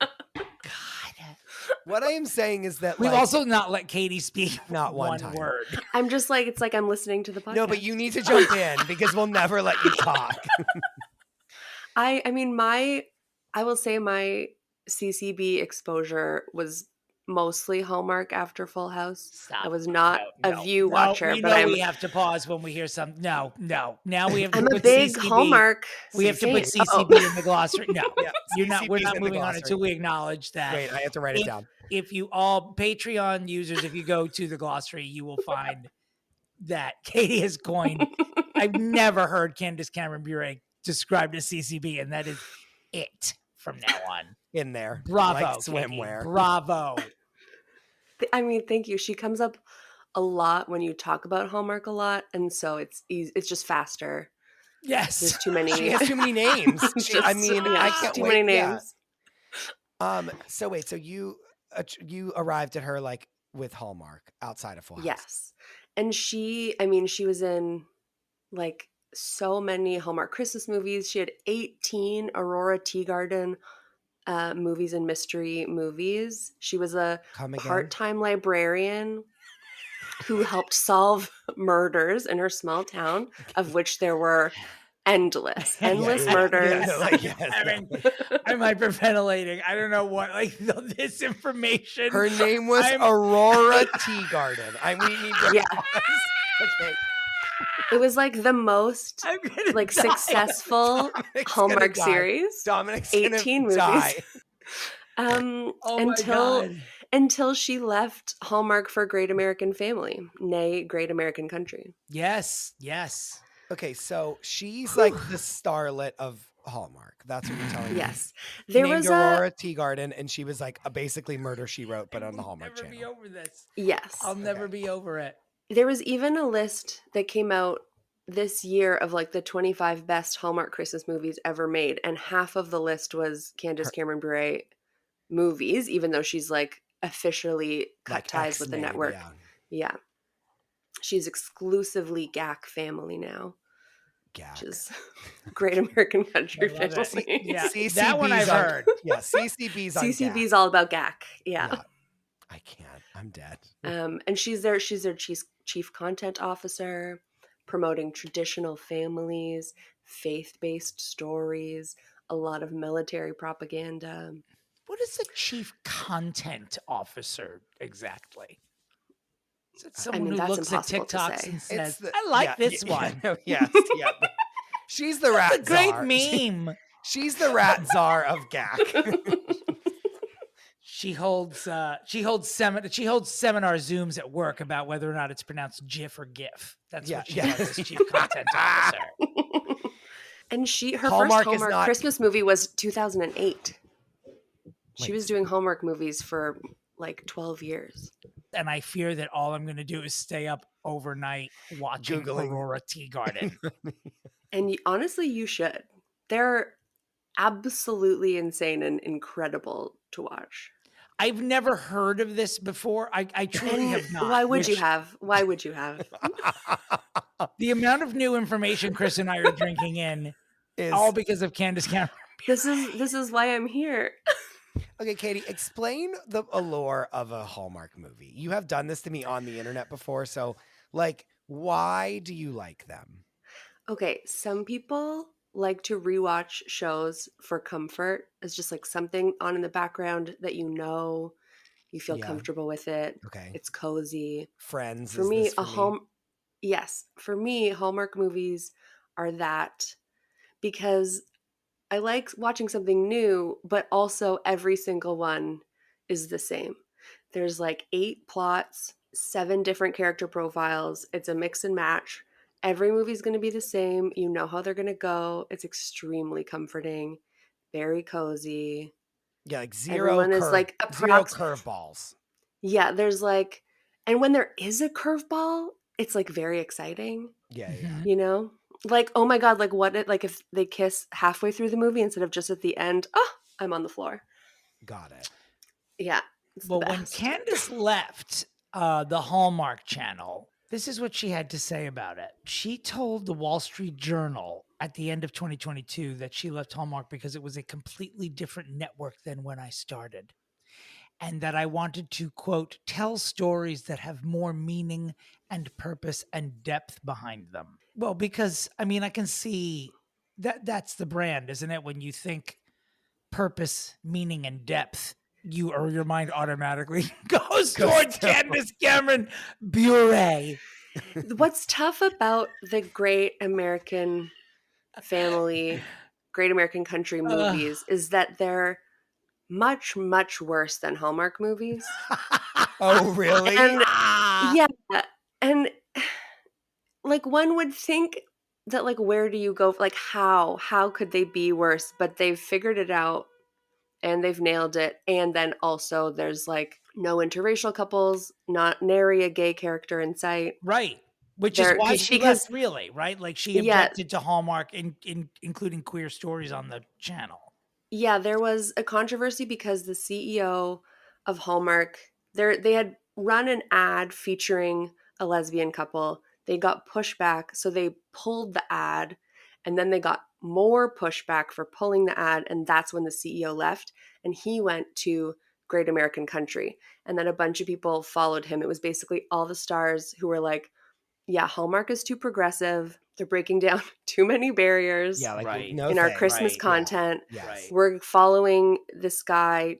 God. What I am saying is that we've also not let Caitie speak not one word. I'm just like, it's like I'm listening to the podcast. No, but you need to jump in because we'll never let you talk. I mean, I will say my CCB exposure was mostly Hallmark after Full House. Stop. I was not a View watcher, but we have to pause when we hear some. No. Now we have to I'm put a big CCB. Hallmark. We have to put CCB in the glossary. No, you're not. We're not moving on until we acknowledge that. Wait, I have to write it down. If you all Patreon users, if you go to the glossary, you will find that Caitie has coined. I've never heard Candace Cameron Bure described as CCB, and that is it from now on. In there. Bravo. Like swimwear. Bravo. I mean, thank you. She comes up a lot when you talk about Hallmark a lot, and so it's easy. It's just faster. Yes. There's too many. She has too many names. I can't too many names. Yeah. So wait, so you arrived at her like with Hallmark outside of Full House. Yes. And she was in like so many Hallmark Christmas movies. She had 18 Aurora Teagarden movies and mystery movies. She was a part-time librarian who helped solve murders in her small town, of which there were endless murders. I'm hyperventilating. I don't know what, like, this information. Her name was Aurora Teagarden. We need to. Yeah. Okay. It was like the most like successful Hallmark series. Dominick's 18 movies. Die. Until she left Hallmark for Great American Family, nay Great American Country. Yes. Okay, so she's like the starlet of Hallmark. That's what you're telling me. Yes. There was Aurora Teagarden, and she was like basically Murder, She Wrote, but on the Hallmark Channel. I'll never be over this. Yes. I'll never be over it. There was even a list that came out this year of like the 25 best Hallmark Christmas movies ever made, and half of the list was Candace Cameron Bure movies, even though she's like officially cut Like ties with the network. Yeah. She's exclusively GAC family now. Which is Great American Country Family. Yeah, that one I've heard. Yeah, CCB's on CCB's all about GAC. Yeah. I can't. I'm dead. And she's their chief content officer, promoting traditional families, faith-based stories, a lot of military propaganda. What is a chief content officer exactly? Is it someone who looks at TikToks and says, I like this one? Yes. She's the rat That's a great czar. meme. She's the rat czar of GAC. She holds seminar Zooms at work about whether or not it's pronounced GIF or GIF. That's what she does as chief content officer. And her first Hallmark Christmas movie was 2008. She was doing Hallmark movies for like 12 years. And I fear that all I'm going to do is stay up overnight watching Aurora Teagarden. And honestly, you should. They're absolutely insane and incredible to watch. I've never heard of this before. I truly have not. Why would you have? The amount of new information Chris and I are drinking in is all because of Candace Cameron. This is why I'm here. Okay, Caitie, explain the allure of a Hallmark movie. You have done this to me on the internet before, so like, why do you like them? Okay, some people like to rewatch shows for comfort. It's just like something on in the background that you feel comfortable with it. Okay, it's cozy. Friends. For me, yes, for me, Hallmark movies are that, because I like watching something new, but also every single one is the same. There's like 8 plots, 7 different character profiles. It's a mix and match. Every movie is going to be the same. You know how they're going to go. It's extremely comforting, very cozy. Yeah, like zero curveballs. Yeah, there's like, and when there is a curveball, it's like very exciting. Yeah. You know? Like, oh my God, like if they kiss halfway through the movie instead of just at the end, I'm on the floor. Got it. Yeah. Well, when Candace left the Hallmark Channel, this is what she had to say about it. She told the Wall Street Journal at the end of 2022 that she left Hallmark because it was a completely different network than when I started. And that I wanted to, quote, tell stories that have more meaning and purpose and depth behind them. Well, because, I mean, I can see that's the brand, isn't it? When you think purpose, meaning, and depth, your mind automatically goes towards Candace Cameron Bure. What's tough about the Great American Family, Great American Country movies is that they're much, much worse than Hallmark movies. Oh, really? And, yeah. And like one would think that like, where do you go? Like how could they be worse? But they've figured it out and they've nailed it. And then also there's like no interracial couples, not nary a gay character in sight. Right. Which is why she left, really, right? Like she objected to Hallmark including queer stories on the channel. Yeah, there was a controversy because the CEO of Hallmark, they had run an ad featuring a lesbian couple. They got pushback, so they pulled the ad, and then they got more pushback for pulling the ad, and that's when the CEO left, and he went to Great American Country. And then a bunch of people followed him. It was basically all the stars who were like, yeah, Hallmark is too progressive. They're breaking down too many barriers Yeah, like Right. no in our thanks. Christmas Right. content. Yes. Right. We're following this guy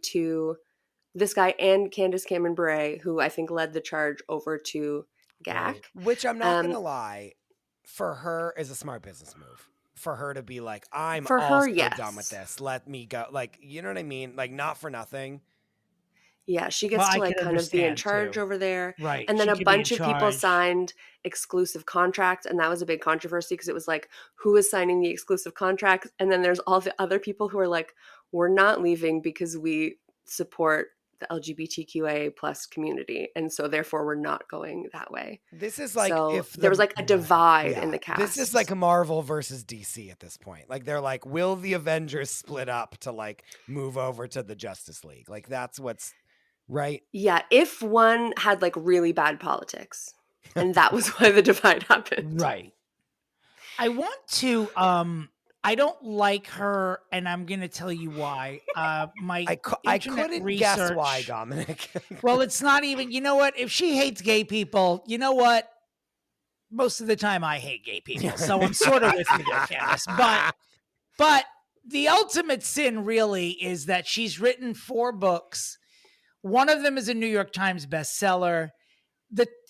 and Candace Cameron Bure, who I think led the charge over to GAC. Right. Which I'm not gonna lie, for her is a smart business move. For her to be like, I'm For her, also yes. done with this. Let me go. Like, you know what I mean? Like, not for nothing. Yeah, she gets Well, to I like can kind of be in understand, charge too. over there. Right. And then She a could be in bunch of people charge. signed exclusive contracts, and that was a big controversy because it was like, who is signing the exclusive contracts? And then there's all the other people who are like, we're not leaving because we support the LGBTQIA plus community, and so therefore we're not going that way. This is like So if there was like a divide in yeah, the cast. This is like a Marvel versus DC at this point. Like they're like, will the Avengers split up to like move over to the Justice League? Like that's what's right. Yeah, if one had like really bad politics. And that was why the divide happened. Right. I want to I don't like her, and I'm going to tell you why. My I internet couldn't guess research- why, Dominic. Well, it's not even, you know what? If she hates gay people, you know what? Most of the time I hate gay people. So I'm sort of with you there, Candace. But the ultimate sin really is that she's written 4 books. One of them is a New York Times bestseller.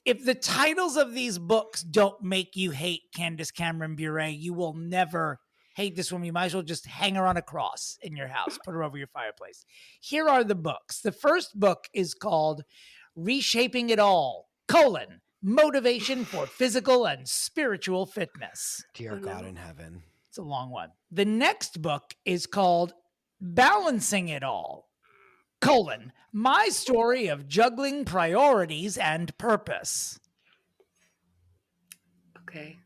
If the titles of these books don't make you hate Candace Cameron Bure, you will never hate this woman. You might as well just hang her on a cross in your house, put her over your fireplace. Here are the books. The first book is called Reshaping It All, Motivation for Physical and Spiritual Fitness. Dear God in heaven. It's a long one. The next book is called Balancing It All, My Story of Juggling Priorities and Purpose. Okay.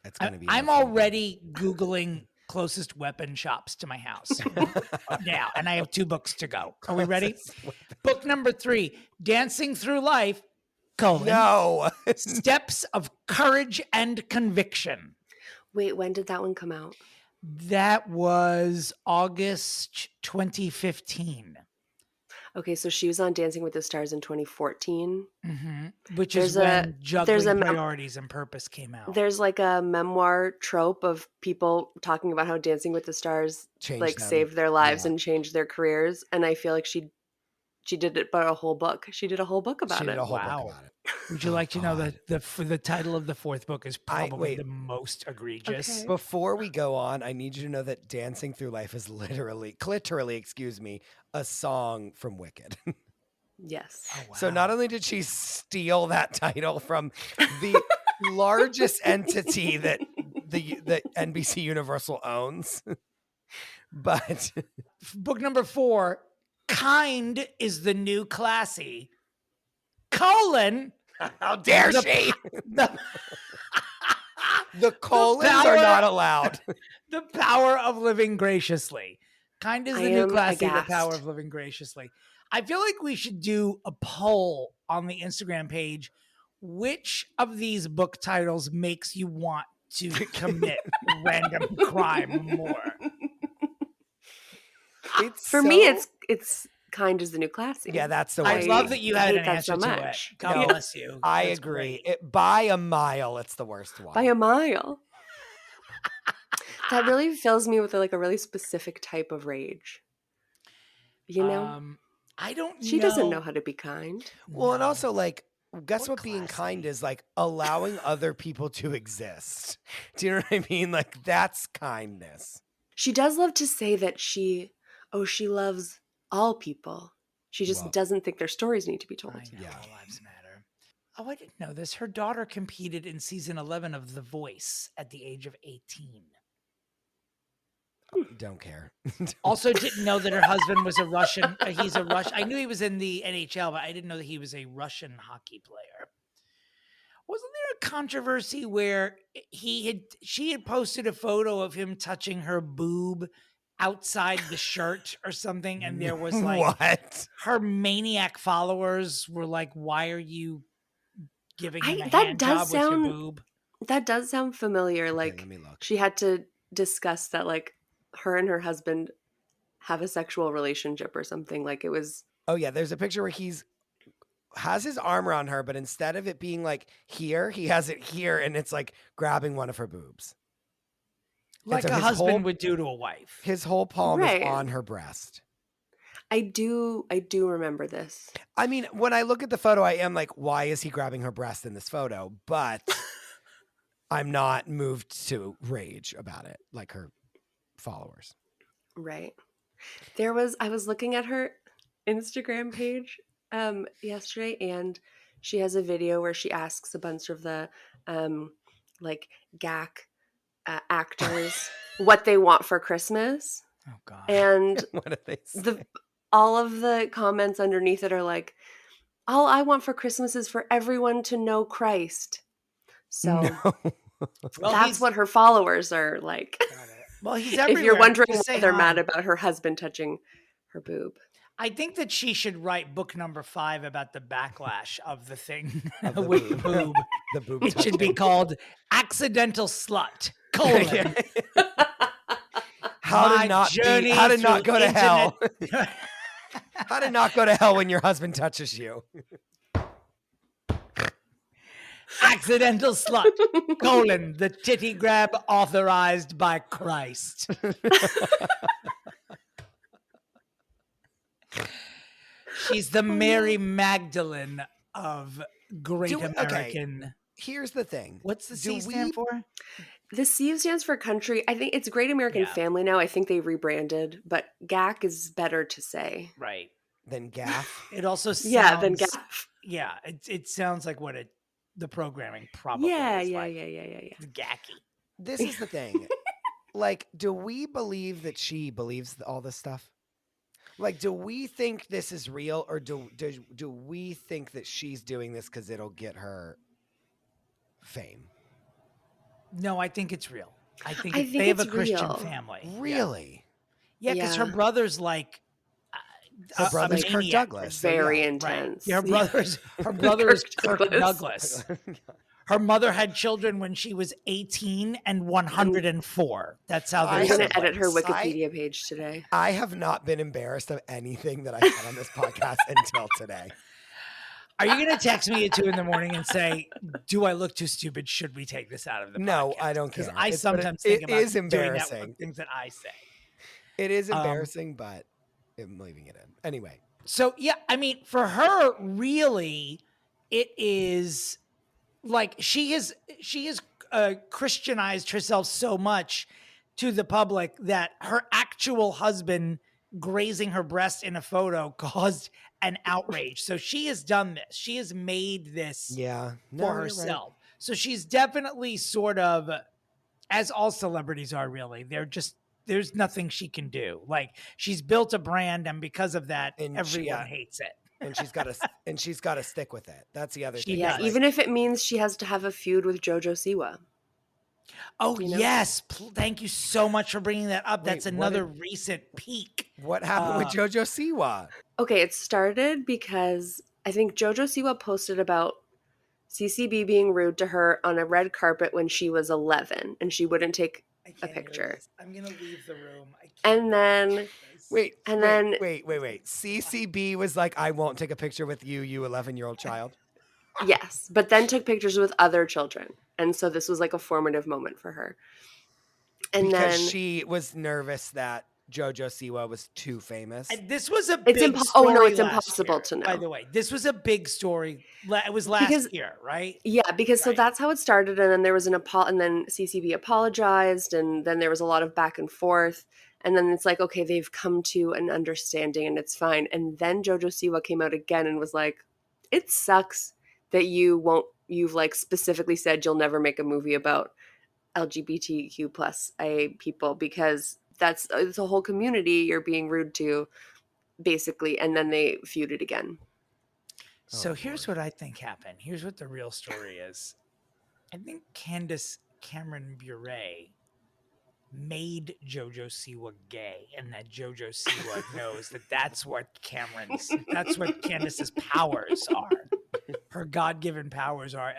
It's gonna be. I'm already Googling closest weapon shops to my house now, and I have 2 books to go. Are we ready? Book number 3, Dancing Through Life, No. Steps of Courage and Conviction. Wait, when did that one come out? That was August 2015. Okay, so she was on Dancing with the Stars in 2014. Which There's is a- when there's Juggling a Priorities and Purpose came out. There's like a memoir trope of people talking about how Dancing with the Stars Changed like them. saved their lives Yeah. and changed their careers, and I feel like she did it but a whole book. She did a whole book about She did it. a whole Wow. book about it. Would you like to know that the title of the 4th book is probably wait. the most egregious? Okay. Before we go on, I need you to know that Dancing Through Life is literally, excuse me, a song from Wicked. Yes. So not only did she steal that title from the largest entity that the NBC Universal owns, but Book number 4, Kind is the New Classy, how dare she? The colons power- are not allowed. The Power of Living Graciously. Kind is I the New am Classy, aghast. The Power of Living Graciously. I feel like we should do a poll on the Instagram page. Which of these book titles makes you want to commit random crime more? For me, it's Kind is the New Classy. Yeah, that's the I worst. love that you had hate an that answer so to much. it. God No, bless you. I That's agree. great. By a mile, it's the worst one. By a mile. That really fills me with like a really specific type of rage. You know? I don't She doesn't know how to be kind. Well, and No. also like, guess Or what being kind classy. is like allowing other people to exist. Do you know what I mean? Like that's kindness. She does love to say that she loves all people. She just Well- doesn't think their stories need to be told. I know, Yeah. all lives matter. Oh, I didn't know this. Her daughter competed in season 11 of The Voice at the age of 18. Don't care. Also didn't know that her husband was a Russian. He's a Russian. I knew he was in the NHL, but I didn't know that he was a Russian hockey player. Wasn't there a controversy where she had posted a photo of him touching her boob outside the shirt or something, and there was like what? her maniac followers were like, "Why are you giving him a That hand does job with your sound boob?" that does sound familiar. Okay, Like let me look. she had to discuss that like her and her husband have a sexual relationship or something. Like it was Oh yeah, there's a picture where has his arm around her, but instead of it being like here, he has it here, and it's like grabbing one of her boobs. Like so a his husband whole- would do to a wife. His whole palm Right. is on her breast. I do remember this. I mean, when I look at the photo, I am like, why is he grabbing her breast in this photo? But I'm not moved to rage about it like her followers. Right. I was looking at her Instagram page yesterday, and she has a video where she asks a bunch of the like GAC actors what they want for Christmas. Oh God. And What do they say? all of the comments underneath it are like, all I want for Christmas is for everyone to know Christ. So No. Well, that's what her followers are like. Well, he's If everywhere. you're wondering Just why say they're hi. mad about her husband touching her boob. I think that she should write book number 5 about the backlash of the thing Of the with the boob. boob. The boob It should be touching. called Accidental Slut: colon, How My to not journey how to not through go to hell. internet- How to not go to hell when your husband touches you. Accidental Slut: colon, the titty grab authorized by Christ. She's the Mary Magdalene of Great Okay. American. Here's the thing. What's the Do C stand for? The C stands for country. I think it's Great American Yeah. Family now. I think they rebranded, but GAC is better to say. Right. Then gaff. It also sounds. Yeah, then GAF. Yeah, it sounds like what the programming probably Yeah, is yeah, like. yeah, yeah, yeah, yeah. The gacky. This is the thing. Like, do we believe that she believes all this stuff? Like, do we think this is real, or do we think that she's doing this because it'll get her fame? No, I think it's real. I think I think they have a it's Christian real. family. Yeah. Really? Yeah, because her Yeah. brother's like Her brother's Kirk maniac. Douglas. so Very yeah. intense. Yeah, her Yeah. brother is Kirk Kirk Douglas. Douglas. Her mother had children when she was 18 and 104. That's how I I'm they're going to edit her siblings. Wikipedia page today. I have not been embarrassed of anything that I said on this podcast until today. Are you going to text me at 2 a.m. and say, "Do I look too stupid? Should we take this out of the No, podcast?" I don't Because care. I But sometimes it think about is doing that embarrassing. with things that I say. It is embarrassing, but I'm leaving it in. Anyway. So yeah, I mean, for her, really, it is like she has Christianized herself so much to the public that her actual husband grazing her breast in a photo caused an outrage. So she has done this. She has made this Yeah. No, for you're right. herself. So she's definitely sort of, as all celebrities are, really. There's nothing she can do. Like, she's built a brand, and because of that, And everyone hates it. And she's got to stick with it. That's the other She thing. Yeah, does. Like, even if it means she has to have a feud with JoJo Siwa. Oh, You know? yes. Thank you so much for bringing that up. Wait, That's what another recent peak. what happened with JoJo Siwa? Okay, it started because I think JoJo Siwa posted about CCB being rude to her on a red carpet when she was 11 and she wouldn't take I a can't hear picture. this. I'm going to leave the room. And then Wait. then CCB was like, I won't take a picture with you, you 11-year-old child. yes, but then took pictures with other children. And so this was like a formative moment for her. And Because then she was nervous that JoJo Siwa was too famous. And this was a big It's story. oh no, it's last impossible year, to know. By the way, this was a big story. It was last Because- year, right? Yeah, because so Right. that's how it started, and then there was and then CCB apologized, and then there was a lot of back and forth, and then it's like, okay, they've come to an understanding, and it's fine. And then JoJo Siwa came out again and was like, "It sucks that you've like specifically said you'll never make a movie about LGBTQ plus IA people because it's a whole community you're being rude to, basically." And then they feuded again. So Oh, here's what I think happened. Here's what the real story is. I think Candace Cameron Bure made JoJo Siwa gay, and that JoJo Siwa knows that that's what Candace's powers are. Her God-given powers are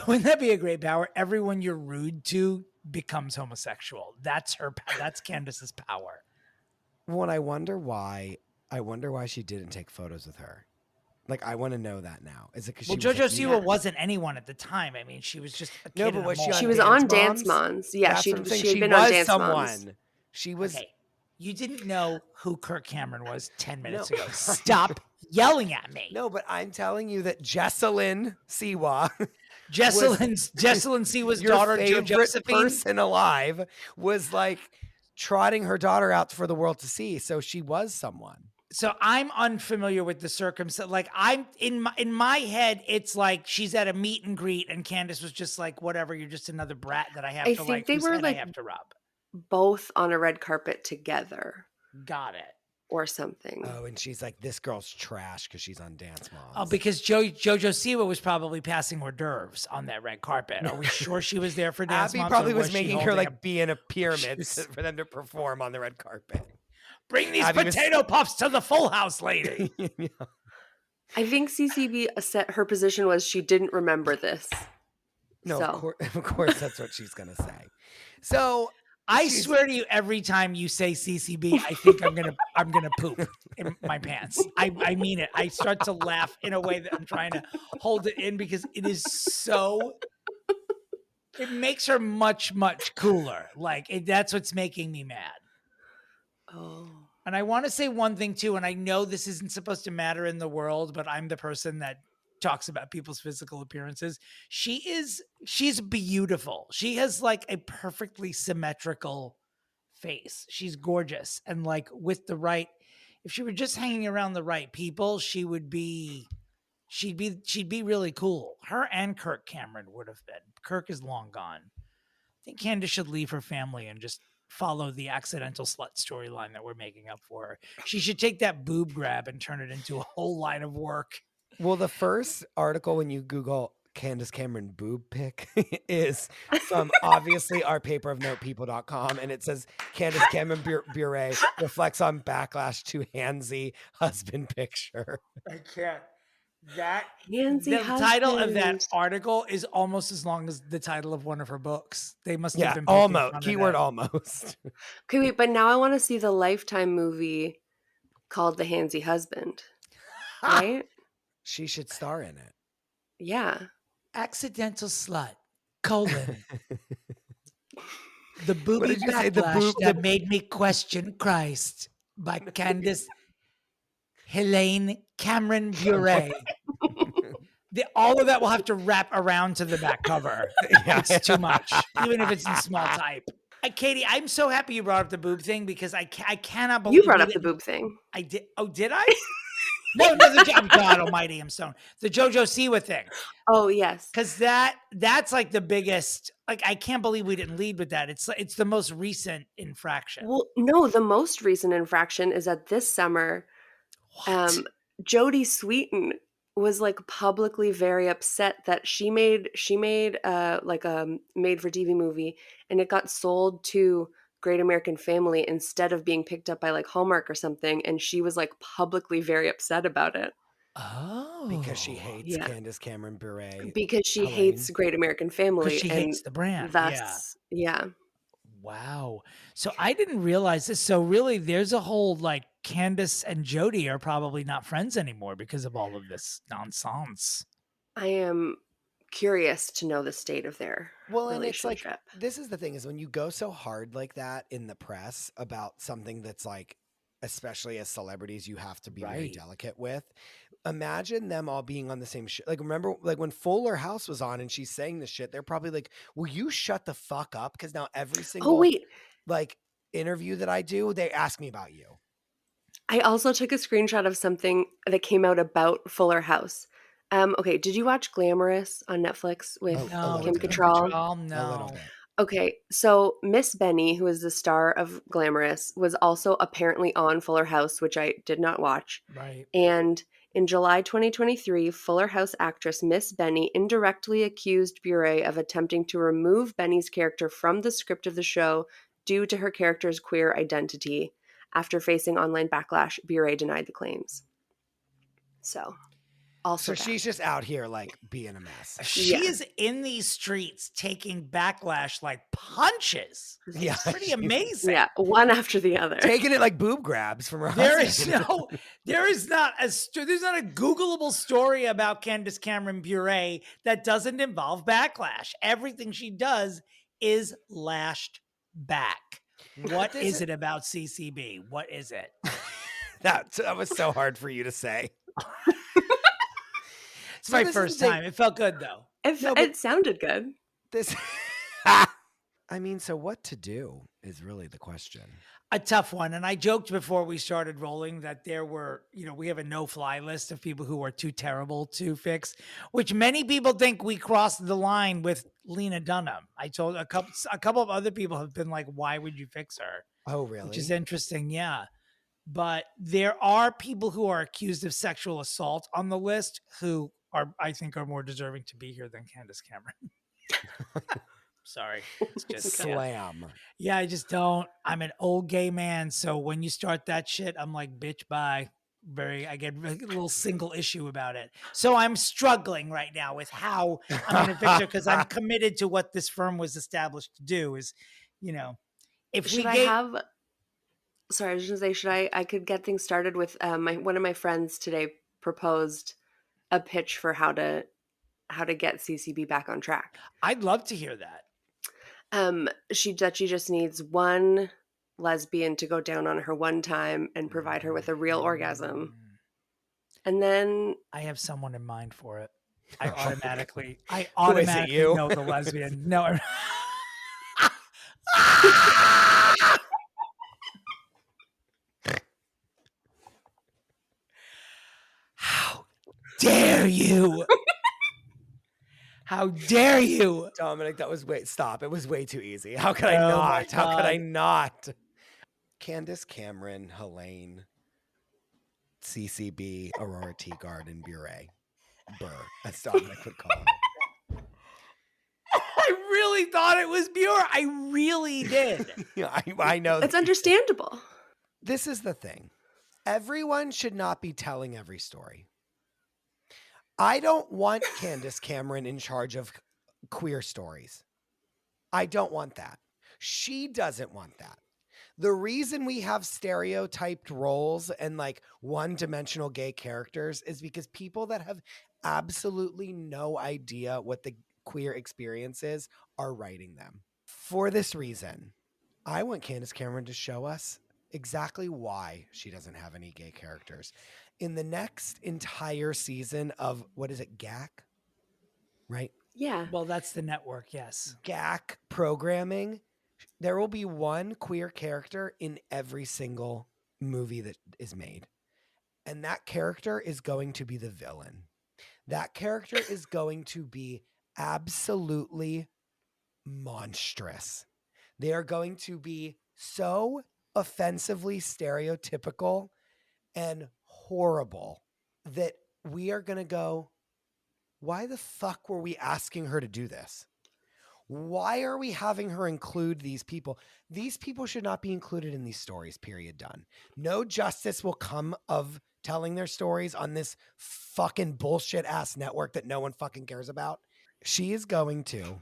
wouldn't that be a great power? Everyone you're rude to becomes homosexual. That's Candace's power. Well, and I wonder why she didn't take photos with her. Like, I want to know that now. Is it because JoJo Siwa wasn't anyone at the time. I mean, she was just a kid. No, but was she was on Dance Moms? Yeah, she had been on Dance Moms. She was. Okay. You didn't know who Kirk Cameron was 10 minutes ago. Stop yelling at me. No, but I'm telling you that Jessalyn Siwa, Jessalyn Siwa's daughter, Josephine, person alive, was like trotting her daughter out for the world to see. So she was someone. So I'm unfamiliar with the circumstance. Like, I'm in my head, it's like she's at a meet and greet, and Candace was just like, "Whatever, you're just another brat that I have to like. They were like, I have to rub." Both on a red carpet together. Got it. Or something. Oh, and she's like, "This girl's trash" because she's on Dance Moms. Oh, because JoJo Siwa was probably passing hors d'oeuvres on that red carpet. Are we sure she was there for Dance Moms? Abby probably was making her like be in a pyramid for them to perform on the red carpet. Bring these potato puffs to the Full House lady. Yeah. I think CCB her position was she didn't remember this. No, of course that's what she's gonna say. So I swear to you, every time you say CCB, I think I'm gonna poop in my pants. I mean it. I start to laugh in a way that I'm trying to hold it in because it is so. It makes her much, much cooler. Like that's what's making me mad. Oh. And I want to say one thing too, and I know this isn't supposed to matter in the world, but I'm the person that talks about people's physical appearances. She's beautiful. She has like a perfectly symmetrical face. She's gorgeous. And like if she were just hanging around the right people, she'd be really cool. Her and Kirk Cameron would have been. Kirk is long gone. I think Candace should leave her family and just follow the accidental slut storyline that we're making up for her. She should take that boob grab and turn it into a whole line of work. Well, the first article when you Google Candace Cameron boob pic is from obviously ourpaperofnotepeople.com, and it says Candace Cameron Bure reflects on backlash to handsy husband picture. I can't. The title of that article is almost as long as the title of one of her books. They must have been almost keyword almost. Okay, wait, but now I want to see the Lifetime movie called The Handsy Husband. Right? She should star in it. Yeah. Accidental slut, : the booby backlash that made me question Christ by Candace Helene Cameron Bure. All of that will have to wrap around to the back cover. It's too much, even if it's in small type. Caitie, I'm so happy you brought up the boob thing because I cannot believe you brought up the boob thing. I did. Oh, did I? No, God Almighty, I'm stoned. The JoJo Siwa thing. Oh yes, because that's like the biggest. Like, I can't believe we didn't lead with that. It's the most what? infraction. Well, no, the most recent infraction is that this summer, Jodie Sweetin was like publicly very upset that she made like a made-for-TV movie, and it got sold to Great American Family instead of being picked up by like Hallmark or something, and she was like publicly very upset about it. Oh, because she hates Candace Cameron Bure. Because she hates Great American Family. She hates the brand. Yeah. Wow. So I didn't realize this. So really, there's a whole like Candace and Jodie are probably not friends anymore because of all of this nonsense. I am curious to know the state of their relationship. And it's like, this is the thing, is when you go so hard like that in the press about something that's like, especially as celebrities, you have to be very delicate with. Imagine them all being on the same shit. Like, remember, like when Fuller House was on and she's saying this shit, they're probably like, will you shut the fuck up? Because now every single like interview that I do, they ask me about you. I also took a screenshot of something that came out about Fuller House. Okay, did you watch Glamorous on Netflix with Kim Cattrall? No. Okay, so Miss Benny, who is the star of Glamorous, was also apparently on Fuller House, which I did not watch. Right. And In July 2023, Fuller House actress Miss Benny indirectly accused Bure of attempting to remove Benny's character from the script of the show due to her character's queer identity. After facing online backlash, Bure denied the claims. So So she's just out here like being a mess. She is in these streets taking backlash like punches. Yeah, It's pretty amazing. Yeah, one after the other. Taking it like boob grabs from her There's husband. there's not a Googleable story about Candace Cameron Bure that doesn't involve backlash. Everything she does is lashed back. What is it about CCB? What is it? That was so hard for you to say. It's my first time. It felt good though. It sounded good. This, I mean, so what to do is really the question. A tough one. And I joked before we started rolling that there were, we have a no-fly list of people who are too terrible to fix, which many people think we crossed the line with Lena Dunham. I told a couple of other people have been like, why would you fix her? Oh, really? Which is interesting. Yeah. But there are people who are accused of sexual assault on the list who I think are more deserving to be here than Candace Cameron. Sorry. It's just slam. Yeah, I just don't. I'm an old gay man. So when you start that shit, I'm like, bitch, bye. I get a little single issue about it. So I'm struggling right now with how I'm going to fix it because I'm committed to what this firm was established to do is, if Sorry, I was just gonna say, I could get things started with one of my friends today proposed a pitch for how to get CCB back on track. I'd love to hear that. She just needs one lesbian to go down on her one time and provide her with a real orgasm. And then I have someone in mind for it. I automatically you? know the lesbian. No. How dare you? How dare you? Dominic, stop. It was way too easy. How could I not? How could I not? Candace Cameron, Helene, CCB, Aurora Teagarden, Bure. As Dominic would call her. I really thought it was Bure. I really did. Yeah, I know. It's understandable. This is the thing. Everyone should not be telling every story. I don't want Candace Cameron in charge of queer stories. I don't want that. She doesn't want that. The reason we have stereotyped roles and like one-dimensional gay characters is because people that have absolutely no idea what the queer experience is are writing them. For this reason, I want Candace Cameron to show us exactly why she doesn't have any gay characters. In the next entire season of, what is it, GAC? Right? Yeah. Well, that's the network, yes. GAC programming, there will be one queer character in every single movie that is made. And that character is going to be the villain. That character is going to be absolutely monstrous. They are going to be so offensively stereotypical and horrible that we are going to go, why the fuck were we asking her to do this? Why are we having her include these people? These people should not be included in these stories, period, done. No justice will come of telling their stories on this fucking bullshit ass network that no one fucking cares about. She is going to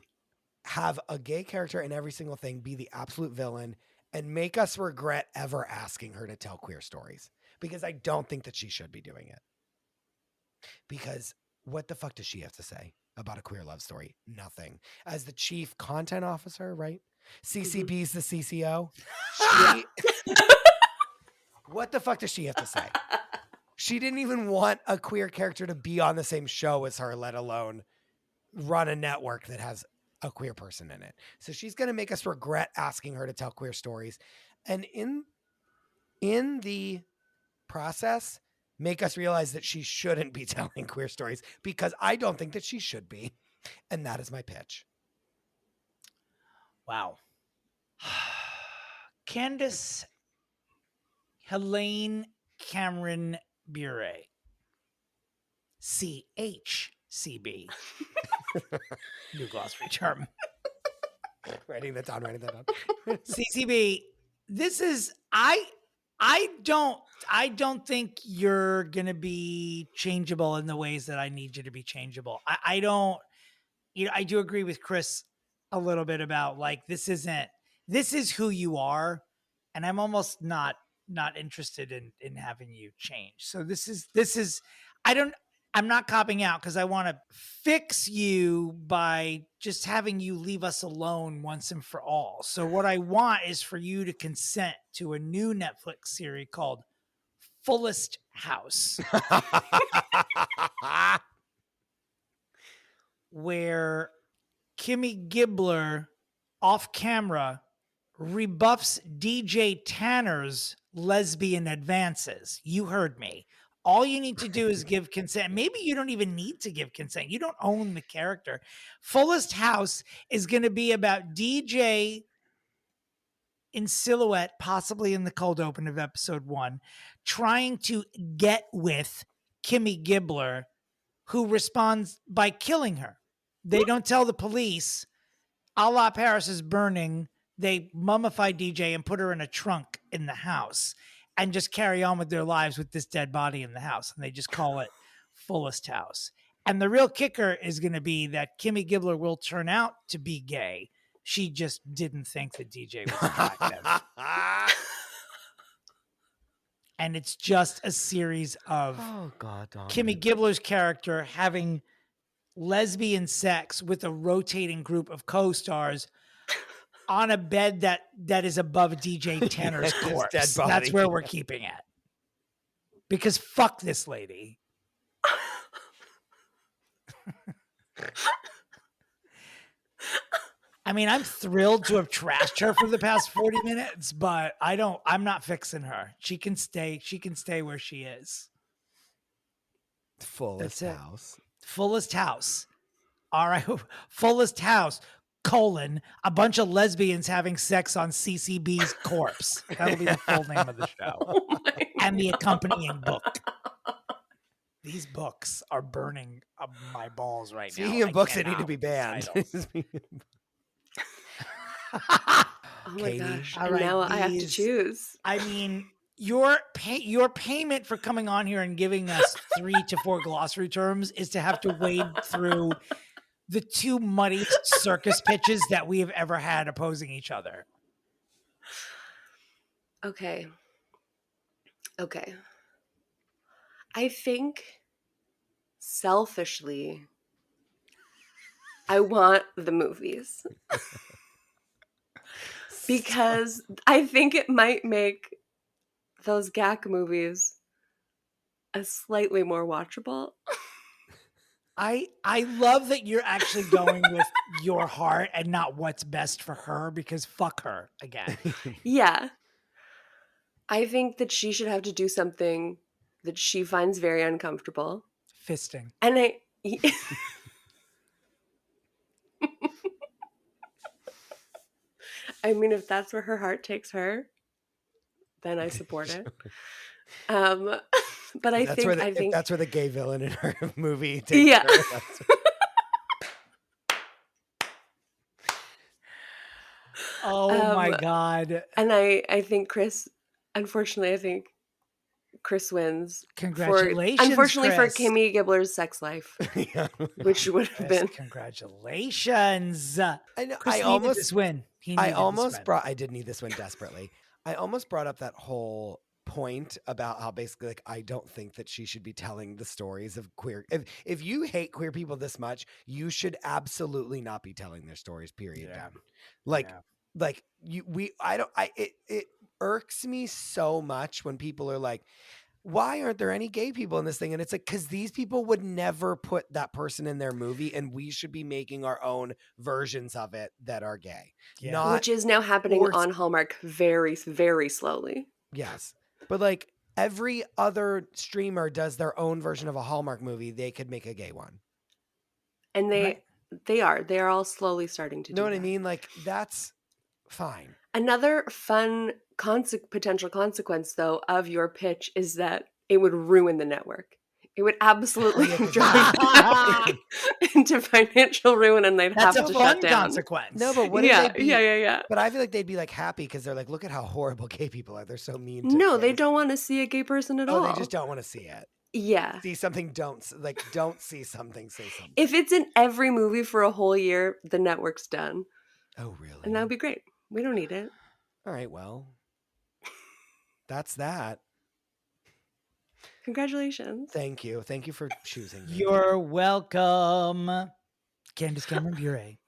have a gay character in every single thing, be the absolute villain, and make us regret ever asking her to tell queer stories. Because I don't think that she should be doing it. Because what the fuck does she have to say about a queer love story? Nothing. As the chief content officer, right? CCB's the CCO. What the fuck does she have to say? She didn't even want a queer character to be on the same show as her, let alone run a network that has a queer person in it. So she's going to make us regret asking her to tell queer stories. And in the process, make us realize that she shouldn't be telling queer stories, because I don't think that she should be. And that is my pitch. Wow. Candace Helene Cameron Bure. CHCB. New glossary term. Writing that down. CCB. This is I don't think you're gonna be changeable in the ways that I need you to be changeable. I don't. I do agree with Chris a little bit about like this is who you are, and I'm almost not interested in having you change. So this is I'm not copping out because I want to fix you by just having you leave us alone once and for all. So what I want is for you to consent to a new Netflix series called Fullest House, where Kimmy Gibbler off camera rebuffs DJ Tanner's lesbian advances. You heard me. All you need to do is give consent. Maybe you don't even need to give consent. You don't own the character. Fullest House is going to be about DJ in silhouette, possibly in the cold open of episode 1, trying to get with Kimmy Gibbler, who responds by killing her. They don't tell the police. A la Paris Is Burning. They mummify DJ and put her in a trunk in the house and just carry on with their lives with this dead body in the house. And they just call it Fullest House. And the real kicker is going to be that Kimmy Gibbler will turn out to be gay. She just didn't think that DJ was attractive. And it's just a series of Kimmy Gibbler's character having lesbian sex with a rotating group of co-stars on a bed that is above DJ Tanner's corpse. Dead body. That's where we're keeping it. Because fuck this lady. I mean, I'm thrilled to have trashed her for the past 40 minutes, but I'm not fixing her. She can stay where she is. Fullest House. Fullest House. All right. Fullest House, a bunch of lesbians having sex on CCB's corpse. That'll be the full name of the show. And the accompanying book. These books are burning up my balls right now. Speaking of books that need to be banned. Oh my Katie. gosh. All And right, now I have to choose. I mean, your payment for coming on here and giving us 3 to 4 glossary terms is to have to wade through the 2 muddiest circus pitches that we have ever had opposing each other. Okay. I think selfishly, I want the movies. Because I think it might make those GAC movies a slightly more watchable. I love that you're actually going with your heart and not what's best for her, because fuck her again. Yeah. I think that she should have to do something that she finds very uncomfortable. Fisting. And I mean, if that's where her heart takes her, then I support it. But I think that's where the gay villain in her movie takes her. Oh my God. And I think Chris, unfortunately, I think Chris wins. Congratulations, Unfortunately Chris. for Kimmy Gibbler's sex life, which would have been. Congratulations. I know. Chris I needed almost this win. I did need this win desperately. I almost brought up that whole point about how basically like I don't think that she should be telling the stories of queer. If you hate queer people this much, you should absolutely not be telling their stories. Period. Yeah. It irks me so much when people are like, why aren't there any gay people in this thing? And it's like, because these people would never put that person in their movie, and we should be making our own versions of it that are gay. Yeah. Which is now happening on Hallmark very, very slowly. Yes. But like every other streamer does their own version of a Hallmark movie, they could make a gay one. And they are all slowly starting to do know what that. I mean? Like that's fine. Another fun potential consequence, though, of your pitch is that it would ruin the network. It would absolutely drive them into financial ruin, and they'd That's have a to fun shut down. consequence. No, but what Yeah, if they be? yeah. But I feel like they'd be like happy because they're like, look at how horrible gay people are. They're so mean. To No, they gays. don't want to see a gay person at all. Oh, they just don't want to see it. Yeah. See something, don't see something, say something. If it's in every movie for a whole year, the network's done. Oh, really? And that would be great. We don't need it. All right, well, that's that. Congratulations. Thank you for choosing me. You're welcome, Candace Cameron Bure.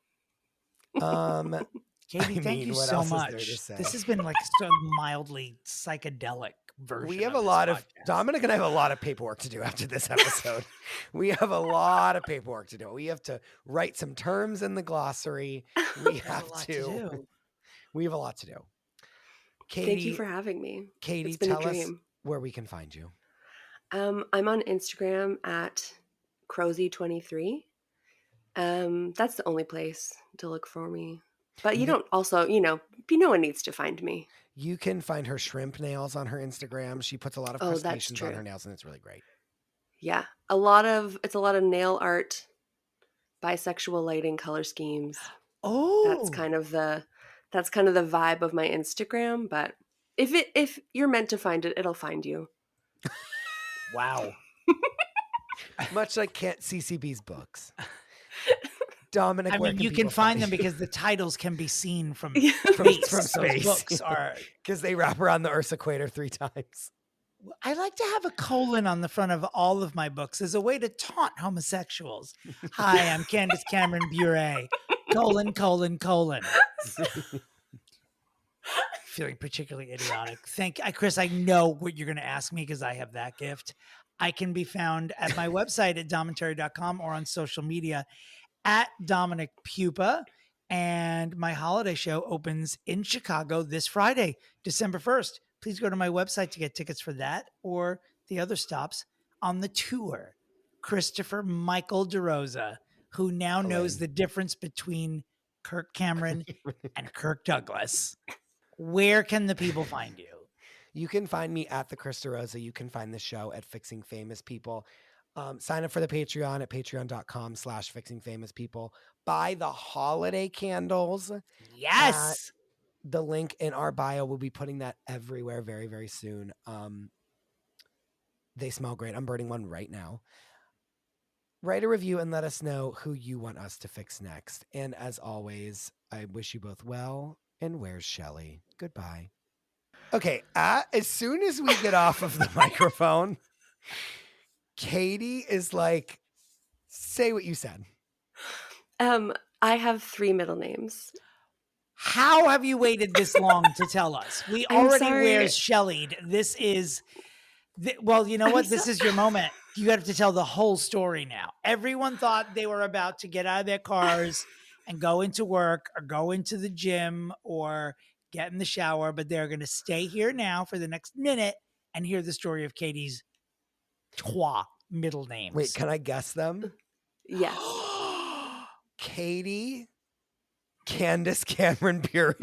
Caitie, thank you what so else is there much. to say? This has been like so mildly psychedelic version. We have of a this lot of podcast. Dominic and I have a lot of paperwork to do after this episode. We have a lot of paperwork to do. We have to write some terms in the glossary. We have to. We have a lot to do. Caitie, Thank you for having me. Caitie, It's been a tell us dream. where we can find you. I'm on Instagram at Crosy23. That's the only place to look for me. But you don't also, no one needs to find me. You can find her shrimp nails on her Instagram. She puts a lot of Oh, that's crustaceans on true. her nails, and it's really great. Yeah. It's a lot of nail art, bisexual lighting, color schemes. Oh, That's kind of the vibe of my Instagram. But if you're meant to find it, it'll find you. wow. Much like CCB's books. Dominic, I where mean, you people can find them you? because the titles can be seen from From space. Those space. books are. Because they wrap around the Earth's equator 3 times. I like to have a colon on the front of all of my books as a way to taunt homosexuals. Hi, I'm Candace Cameron Bure. : : Feeling particularly idiotic. Chris, I know what you're going to ask me because I have that gift. I can be found at my website at domentary.com or on social media at Dominick Pupa. And my holiday show opens in Chicago this Friday, December 1st. Please go to my website to get tickets for that or the other stops on the tour. Christopher Michael DeRosa, who now knows the difference between Kirk Cameron and Kirk Douglas. Where can the people find you? You can find me at the Chris DeRosa. You can find the show at Fixing Famous People. Sign up for the Patreon at patreon.com/fixingfamouspeople. Buy the holiday candles. Yes. The link in our bio. We'll be putting that everywhere very, very soon. They smell great. I'm burning one right now. Write a review and let us know who you want us to fix next. And as always, I wish you both well. And where's Shelly? Goodbye. Okay, as soon as we get off of the microphone, Caitie is like, say what you said. I have 3 middle names. How have you waited this long to tell us? We already wear Shellied. This is, well, you know what? This is your moment. You have to tell the whole story now. Everyone thought they were about to get out of their cars and go into work or go into the gym or get in the shower, but they're going to stay here now for the next minute and hear the story of Caitie's middle names. Wait, can I guess them? Yes. Caitie, Candace Cameron Bure.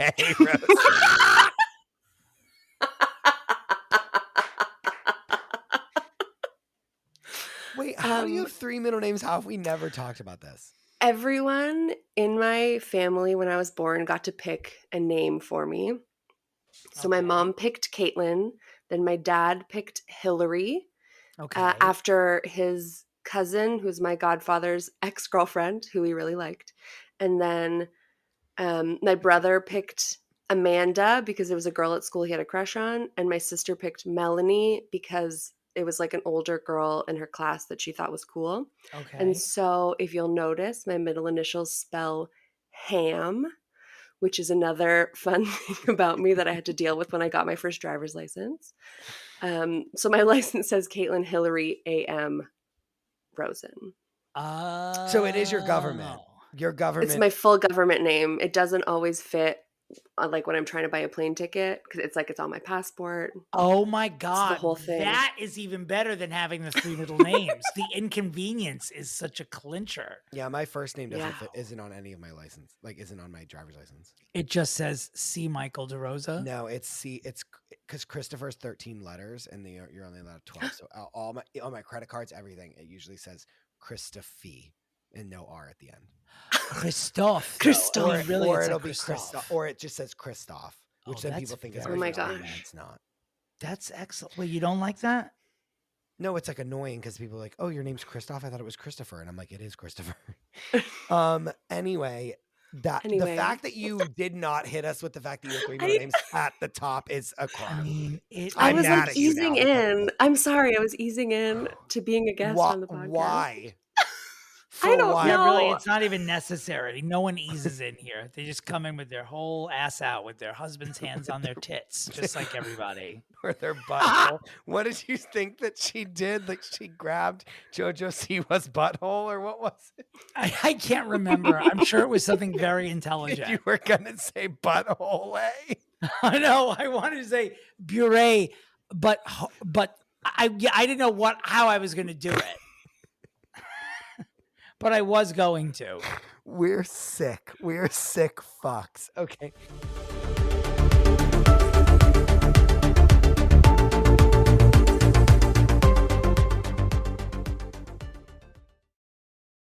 Wait, how do you have 3 middle names? How have we never talked about this? Everyone in my family when I was born got to pick a name for me. So my mom picked Caitlin, then my dad picked Hillary. After his cousin, who's my godfather's ex-girlfriend, who he really liked. And then my brother picked Amanda because it was a girl at school he had a crush on. And my sister picked Melanie because it was like an older girl in her class that she thought was cool. Okay. And so if you'll notice, my middle initials spell Ham, which is another fun thing about me that I had to deal with when I got my first driver's license. So my license says Caitlin Hillary A.M. Rosen. So it is your government. Your government. It's my full government name. It doesn't always fit like when I'm trying to buy a plane ticket because it's on my passport. Oh my God. It's the whole thing. That is even better than having the 3 middle names. The inconvenience is such a clincher. Yeah, my first name isn't on any of my isn't on my driver's license. It just says C. Michael DeRosa. No, it's because Christopher's 13 letters and you're only allowed 12. So all my credit cards, everything, it usually says Christophe and no R at the end. Christophe. Christophe. Or it'll be Christophe, or it just says Christophe, which then people think is Oh my gosh. It's not. That's excellent. Well, you don't like that? No, it's like annoying because people are like, "Oh, your name's Christophe. I thought it was Christopher," and I'm like, "It is Christopher." Anyway, the fact that you did not hit us with the fact that your 3 middle names at the top is a crime. I mean, I was like easing in. I'm sorry, I was easing in to being a guest on the podcast. Why? I don't why? know. Yeah, really, it's not even necessary. No one eases in here. They just come in with their whole ass out, with their husband's hands on their tits, just like everybody. Or their butthole. What did you think that she did? Like she grabbed Jojo Siwa's butthole, or what was it? I can't remember. I'm sure it was something very intelligent. You were gonna say butthole, eh? I know. I wanted to say Bure, but I didn't know how I was going to do it. But I was going to. We're sick. We're sick fucks. Okay.